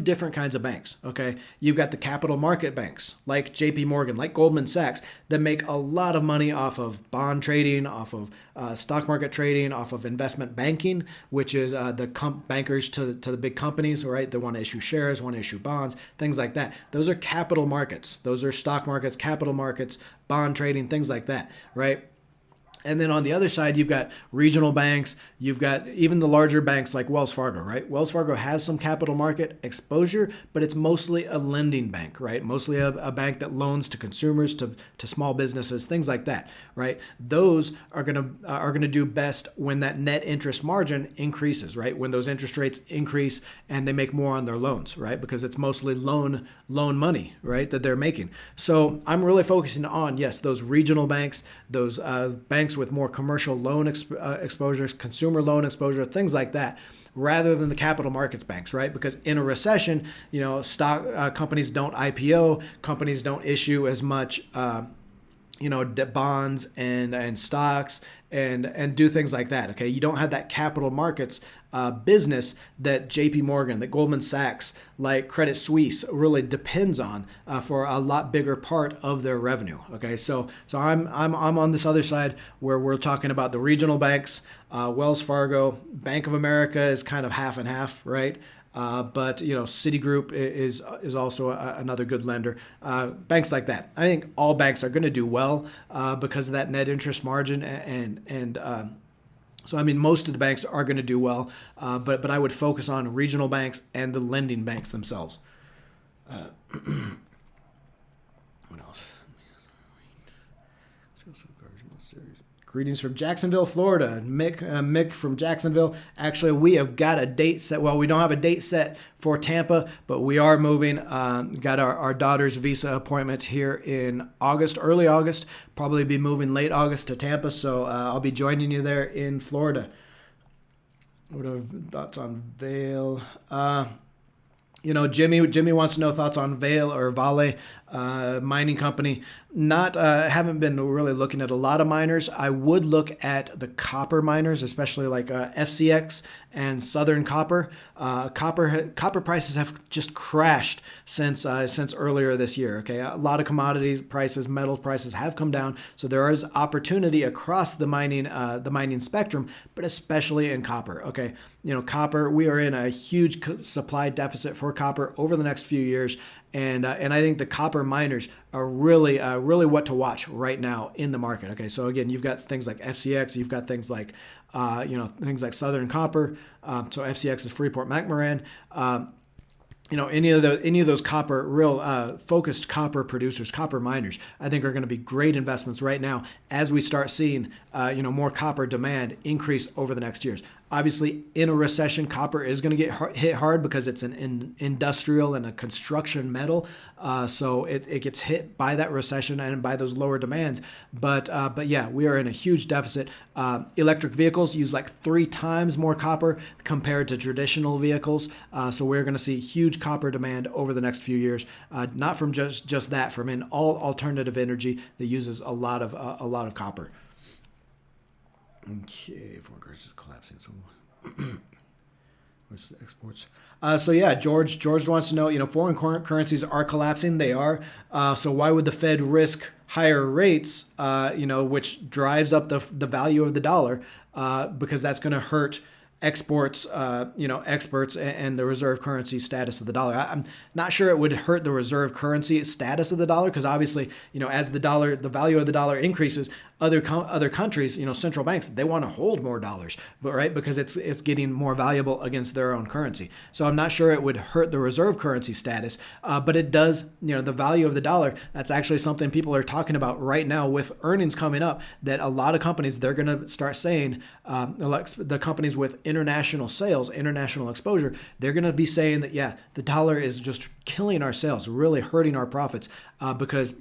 S1: different kinds of banks. Okay, you've got the capital market banks like J.P. Morgan, like Goldman Sachs, that make a lot of money off of bond trading, off of stock market trading, off of investment banking, which is the bankers to the big companies, right? They want to issue shares, want to issue bonds, things like that. Those are capital markets. Those are stock markets, capital markets, bond trading, things like that, right? And then on the other side, you've got regional banks. You've got even the larger banks like Wells Fargo, right? Wells Fargo has some capital market exposure, but it's mostly a lending bank, right? Mostly a bank that loans to consumers, to small businesses, things like that, right? Those are gonna do best when that net interest margin increases, right? When those interest rates increase and they make more on their loans, right? Because it's mostly loan money, right, that they're making. So I'm really focusing on, yes, those regional banks, those banks with more commercial loan exposure, consumer loan exposure, things like that, rather than the capital markets banks, right? Because in a recession, stock companies don't IPO, companies don't issue as much, bonds and stocks and do things like that. Okay, you don't have that capital markets business that J.P. Morgan, that Goldman Sachs, like Credit Suisse really depends on for a lot bigger part of their revenue. Okay, so I'm on this other side where we're talking about the regional banks. Wells Fargo, Bank of America is kind of half and half, right? But Citigroup is also another good lender. Banks like that. I think all banks are going to do well because of that net interest margin, and so I mean most of the banks are going to do well. But I would focus on regional banks and the lending banks themselves. What else? Greetings from Jacksonville, Florida. Mick from Jacksonville. Actually, we have got a date set. Well, we don't have a date set for Tampa, but we are moving. Got our daughter's visa appointment here in August, early August. Probably be moving late August to Tampa, so I'll be joining you there in Florida. What are thoughts on Vail? Jimmy wants to know thoughts on Vail or Vale. mining company. Not haven't been really looking at a lot of miners. I would look at the copper miners, especially like FCX and Southern Copper. Copper prices have just crashed since earlier this year. Okay, a lot of commodities prices, metal prices have come down, so there is opportunity across the mining spectrum, but especially in copper. Okay, copper, we are in a huge supply deficit for copper over the next few years. And I think the copper miners are really what to watch right now in the market. Okay, so again, you've got things like FCX, you've got things like things like Southern Copper. So FCX is Freeport McMoran. Any of those real focused copper producers, copper miners, I think are going to be great investments right now as we start seeing more copper demand increase over the next years. Obviously, in a recession, copper is going to get hit hard because it's an industrial and a construction metal. So it gets hit by that recession and by those lower demands. But yeah, we are in a huge deficit. Electric vehicles use like 3 times more copper compared to traditional vehicles. So we're going to see huge copper demand over the next few years. Not from just that, from in all alternative energy that uses a lot of copper. Okay, foreign currency is collapsing. So, where's the exports? So yeah, George wants to know, foreign currencies are collapsing. They are. So why would the Fed risk higher rates? Which drives up the value of the dollar, because that's going to hurt exports, exports and the reserve currency status of the dollar. I'm not sure it would hurt the reserve currency status of the dollar, because obviously, as the value of the dollar increases, other countries, central banks, they want to hold more dollars, but right, because it's getting more valuable against their own currency. So I'm not sure it would hurt the reserve currency status, but it does, the value of the dollar. That's actually something people are talking about right now with earnings coming up. That a lot of companies, they're going to start saying, the companies with international sales, international exposure, they're going to be saying that the dollar is just killing our sales, really hurting our profits, because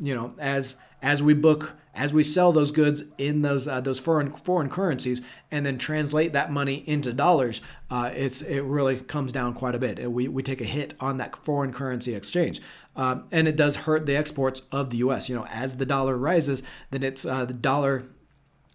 S1: as we sell those goods in those foreign currencies and then translate that money into dollars, it really comes down quite a bit. We take a hit on that foreign currency exchange, and it does hurt the exports of the U.S. As the dollar rises, then it's the dollar.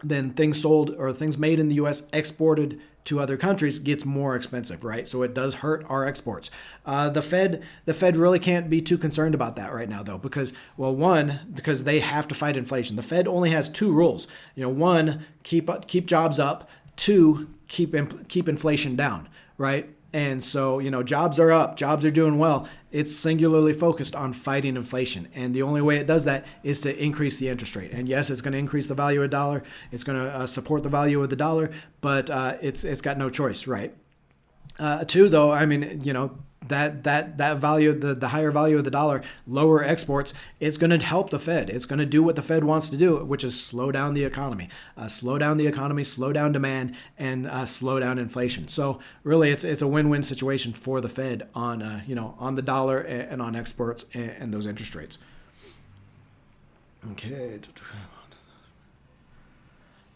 S1: Then things sold or things made in the U.S. exported to other countries gets more expensive, right? So it does hurt our exports. The Fed really can't be too concerned about that right now, though, because they have to fight inflation. The Fed only has 2 rules. One, keep jobs up. 2, keep inflation down, right? And so, jobs are up, jobs are doing well. It's singularly focused on fighting inflation. And the only way it does that is to increase the interest rate. And yes, it's going to increase the value of the dollar. It's going to support the value of the dollar, but it's got no choice, right? 2, though, that value, the higher value of the dollar, lower exports, it's going to help the Fed. It's going to do what the Fed wants to do, which is slow down the economy, slow down demand, and slow down inflation. So really, it's a win-win situation for the Fed on the dollar and on exports and those interest rates. Okay.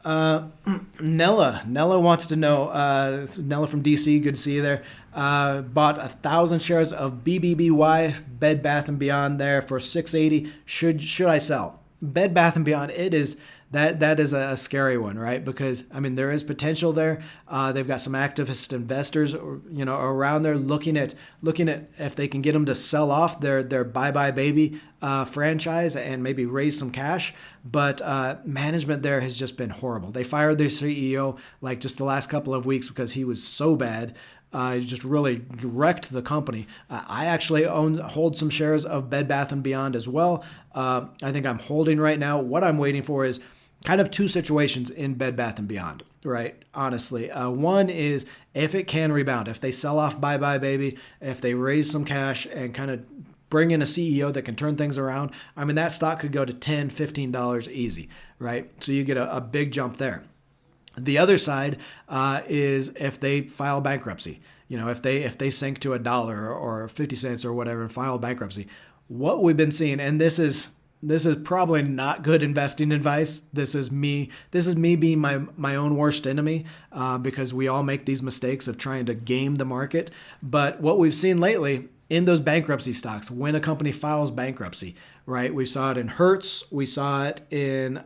S1: Nella wants to know, Nella from DC, good to see you there, bought 1,000 shares of BBBY, Bed Bath & Beyond there for $680. Should I sell? Bed Bath & Beyond, that is a scary one, right? Because there is potential there. They've got some activist investors, around there looking at if they can get them to sell off their Bye Bye Baby franchise and maybe raise some cash. But management there has just been horrible. They fired their CEO just the last couple of weeks because he was so bad. He just really wrecked the company. I actually hold some shares of Bed Bath & Beyond as well. I think I'm holding right now. What I'm waiting for is kind of 2 situations in Bed Bath & Beyond, right? Honestly. One is if it can rebound, if they sell off Bye Bye Baby, if they raise some cash and kind of bring in a CEO that can turn things around, that stock could go to $10, $15 easy, right? So you get a big jump there. The other side is if they file bankruptcy. If they sink to $1 or 50 cents or whatever and file bankruptcy. What we've been seeing, and this is probably not good investing advice. This is me being my own worst enemy, because we all make these mistakes of trying to game the market. But what we've seen lately in those bankruptcy stocks, when a company files bankruptcy, right? We saw it in Hertz. We saw it in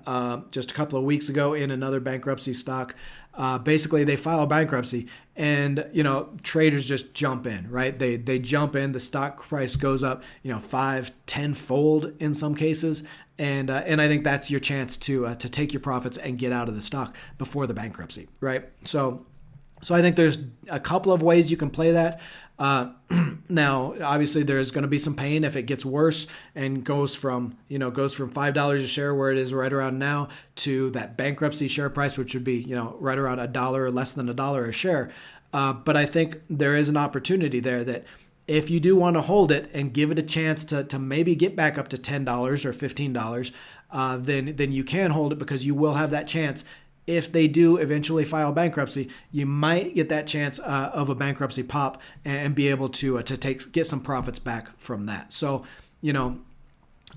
S1: just a couple of weeks ago in another bankruptcy stock. Basically, they file bankruptcy, and traders just jump in, right? They jump in. The stock price goes up, 5-10 fold in some cases, and I think that's your chance to take your profits and get out of the stock before the bankruptcy, right? So I think there's a couple of ways you can play that. Now, obviously, there's going to be some pain if it gets worse and goes from $5 a share, where it is right around now, to that bankruptcy share price, which would be right around $1 or less than $1 a share. But I think there is an opportunity there that if you do want to hold it and give it a chance to maybe get back up to $10 or $15, then you can hold it, because you will have that chance. If they do eventually file bankruptcy, you might get that chance of a bankruptcy pop and be able to get some profits back from that. So,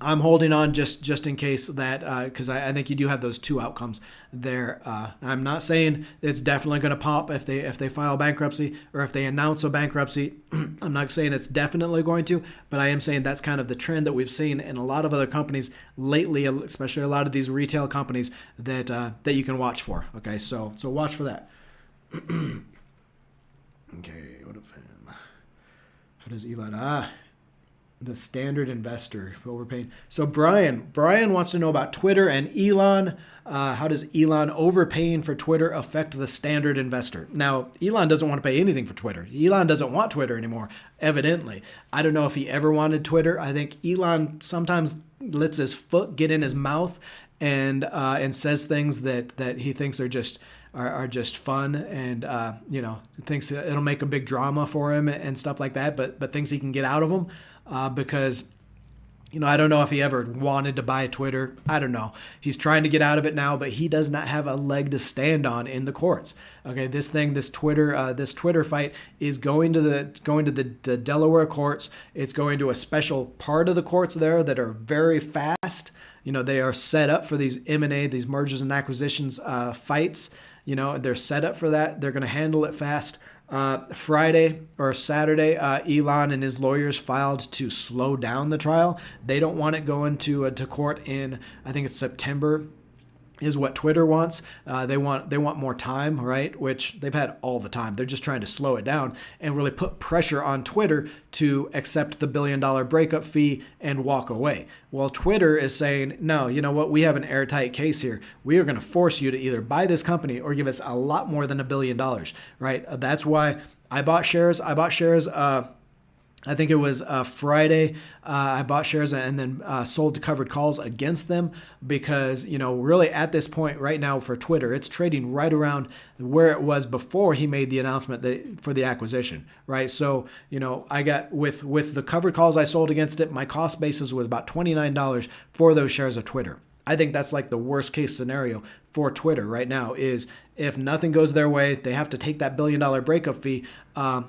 S1: I'm holding on just in case that, because I think you do have those two outcomes there. I'm not saying it's definitely going to pop if they file bankruptcy or if they announce a bankruptcy. I'm not saying it's definitely going to, but I am saying that's kind of the trend that we've seen in a lot of other companies lately, especially a lot of these retail companies that you can watch for. Okay, so watch for that. Okay, what if how does Elon? The standard investor overpaying. So Brian wants to know about Twitter and Elon. How does Elon overpaying for Twitter affect the standard investor? Now, Elon doesn't want to pay anything for Twitter. Elon doesn't want Twitter anymore, evidently. I don't know if he ever wanted Twitter. I think Elon sometimes lets his foot get in his mouth and says things that he thinks are just fun, and thinks it'll make a big drama for him and stuff like that, but thinks he can get out of them. Because, I don't know if he ever wanted to buy Twitter. I don't know. He's trying to get out of it now, but he does not have a leg to stand on in the courts. Okay, this Twitter fight is going to the Delaware courts. It's going to a special part of the courts there that are very fast. They are set up for these M&A, these mergers and acquisitions fights. They're set up for that. They're going to handle it fast. Friday or Saturday, Elon and his lawyers filed to slow down the trial. They don't want it going to court in, I think it's September, is what Twitter wants. They want more time, right? Which they've had all the time. They're just trying to slow it down and really put pressure on Twitter to accept the $1 billion breakup fee and walk away. Well, Twitter is saying, no, you know what? We have an airtight case here. We are going to force you to either buy this company or give us a lot more than $1 billion, right? That's why I bought shares. I think it was Friday. I bought shares and then sold to covered calls against them, because, really at this point right now for Twitter, it's trading right around where it was before he made the announcement for the acquisition, right? So, I got with the covered calls I sold against it, my cost basis was about $29 for those shares of Twitter. I think that's like the worst case scenario for Twitter right now is if nothing goes their way, they have to take that $1 billion breakup fee. I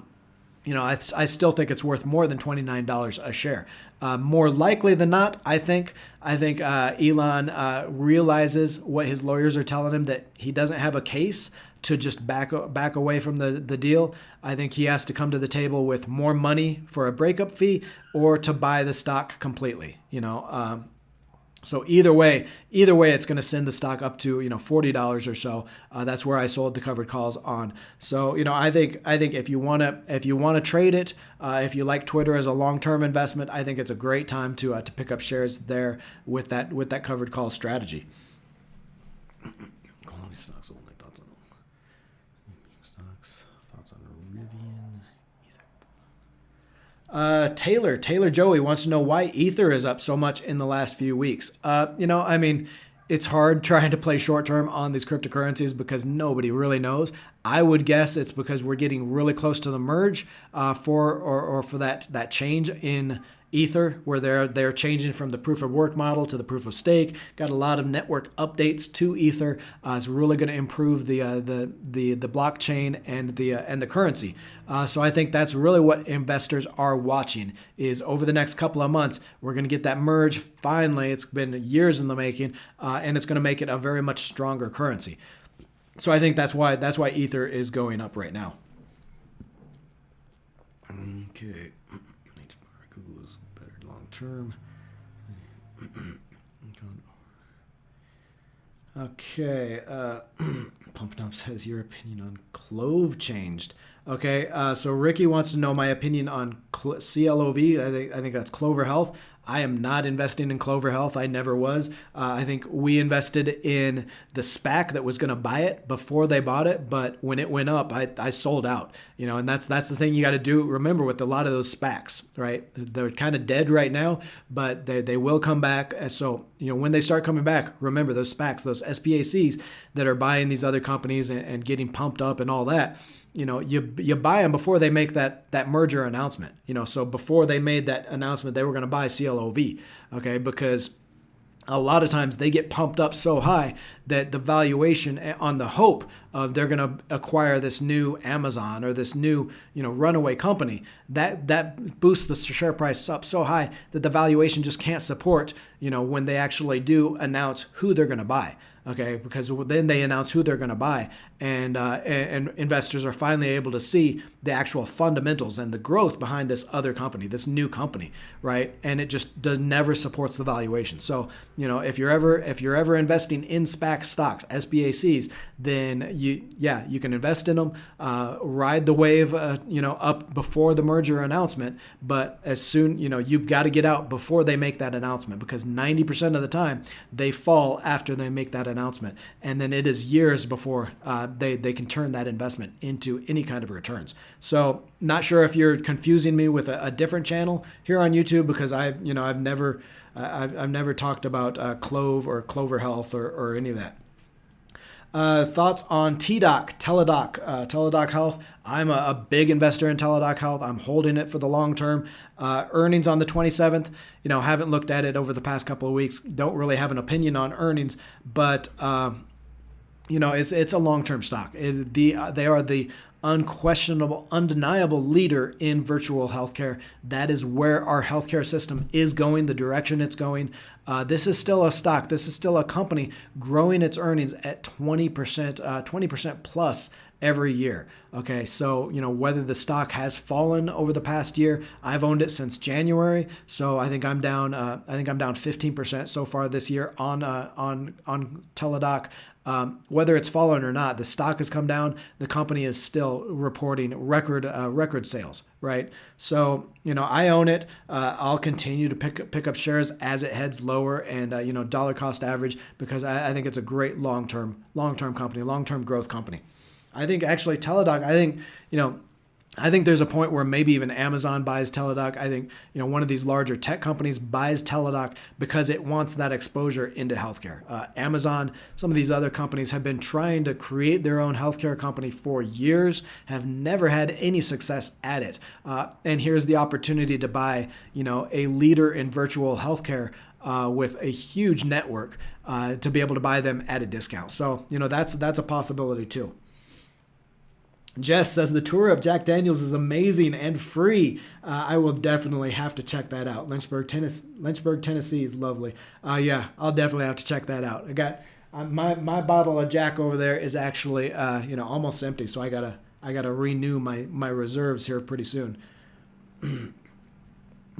S1: still think it's worth more than $29 a share. More likely than not, I think Elon realizes what his lawyers are telling him, that he doesn't have a case to just back away from the deal. I think he has to come to the table with more money for a breakup fee or to buy the stock completely. So either way, it's going to send the stock up to $40 or so. That's where I sold the covered calls on. So I think if you want to trade it, if you like Twitter as a long-term investment, I think it's a great time to pick up shares there with that covered call strategy. Quality stocks only. Thoughts on Rivian. Taylor Joey wants to know why Ether is up so much in the last few weeks. It's hard trying to play short term on these cryptocurrencies because nobody really knows. I would guess it's because we're getting really close to the merge for that change in Ether, where they're changing from the proof of work model to the proof of stake. Got a lot of network updates to Ether. It's really going to improve the blockchain and the currency. So I think that's really what investors are watching. Is over the next couple of months we're going to get that merge. Finally, it's been years in the making, and it's going to make it a very much stronger currency. So I think that's why Ether is going up right now. Okay. Google is better long term. Okay. Pumping Up says your opinion on clove changed. Okay. So Ricky wants to know my opinion on CLOV. I think that's Clover Health. I am not investing in Clover Health. I never was. I think we invested in the SPAC that was going to buy it before they bought it, but when it went up, I sold out. And that's the thing you got to do. Remember with a lot of those SPACs, right? They're kind of dead right now, but they will come back. So when they start coming back, remember those SPACs, those SPACs that are buying these other companies and getting pumped up and all that. You buy them before they make that merger announcement. So before they made that announcement, they were going to buy CLOV, okay? Because a lot of times they get pumped up so high that the valuation on the hope of they're going to acquire this new Amazon or this new runaway company that boosts the share price up so high that the valuation just can't support when they actually do announce who they're going to buy. Okay, because then they announce who they're going to buy, and investors are finally able to see the actual fundamentals and the growth behind this other company, this new company, right? And it just never supports the valuation. So if you're ever investing in SPAC stocks, SPACs, then you can invest in them, ride the wave, up before the merger announcement. But as soon you've got to get out before they make that announcement, because 90% of the time they fall after they make that announcement, and then it is years before they can turn that investment into any kind of returns. So not sure if you're confusing me with a different channel here on YouTube, because I've never talked about Clove or Clover Health or any of that. Thoughts on Teladoc Health. I'm a big investor in Teladoc Health. I'm holding it for the long term. Earnings on the 27th. Haven't looked at it over the past couple of weeks. Don't really have an opinion on earnings, but it's a long term stock. They are the unquestionable, undeniable leader in virtual healthcare. That is where our healthcare system is going, the direction it's going. This is still a stock. This is still a company growing its earnings at 20% plus every year. Okay, so whether the stock has fallen over the past year, I've owned it since January, so I think I'm down. 15% so far this year on Teladoc. Whether it's fallen or not, the stock has come down. The company is still reporting record sales, right? So I own it. I'll continue to pick up shares as it heads lower and dollar cost average, because I think it's a great long term company, long term growth company. I think actually Teladoc. I think there's a point where maybe even Amazon buys Teladoc. I think one of these larger tech companies buys Teladoc because it wants that exposure into healthcare. Amazon, some of these other companies have been trying to create their own healthcare company for years, have never had any success at it. And here's the opportunity to buy a leader in virtual healthcare with a huge network to be able to buy them at a discount. So that's a possibility too. Jess says the tour of Jack Daniels is amazing and free. I will definitely have to check that out. Lynchburg, Tennessee is lovely. I'll definitely have to check that out. I got my bottle of Jack over there is actually almost empty, so I gotta renew my reserves here pretty soon.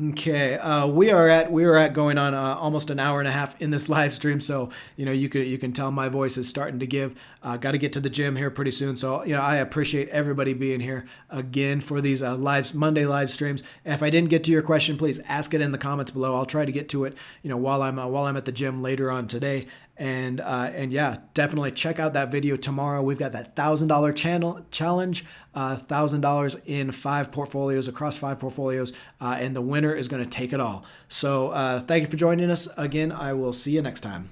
S1: Okay, we are at going on almost an hour and a half in this live stream, so you can tell my voice is starting to give. Got to get to the gym here pretty soon, so I appreciate everybody being here again for these Monday live streams. If I didn't get to your question, please ask it in the comments below. I'll try to get to it while I'm at the gym later on today. And definitely check out that video tomorrow. We've got that $1,000 challenge, $1,000 in 5 portfolios, across 5 portfolios, and the winner is going to take it all. So thank you for joining us again. I will see you next time.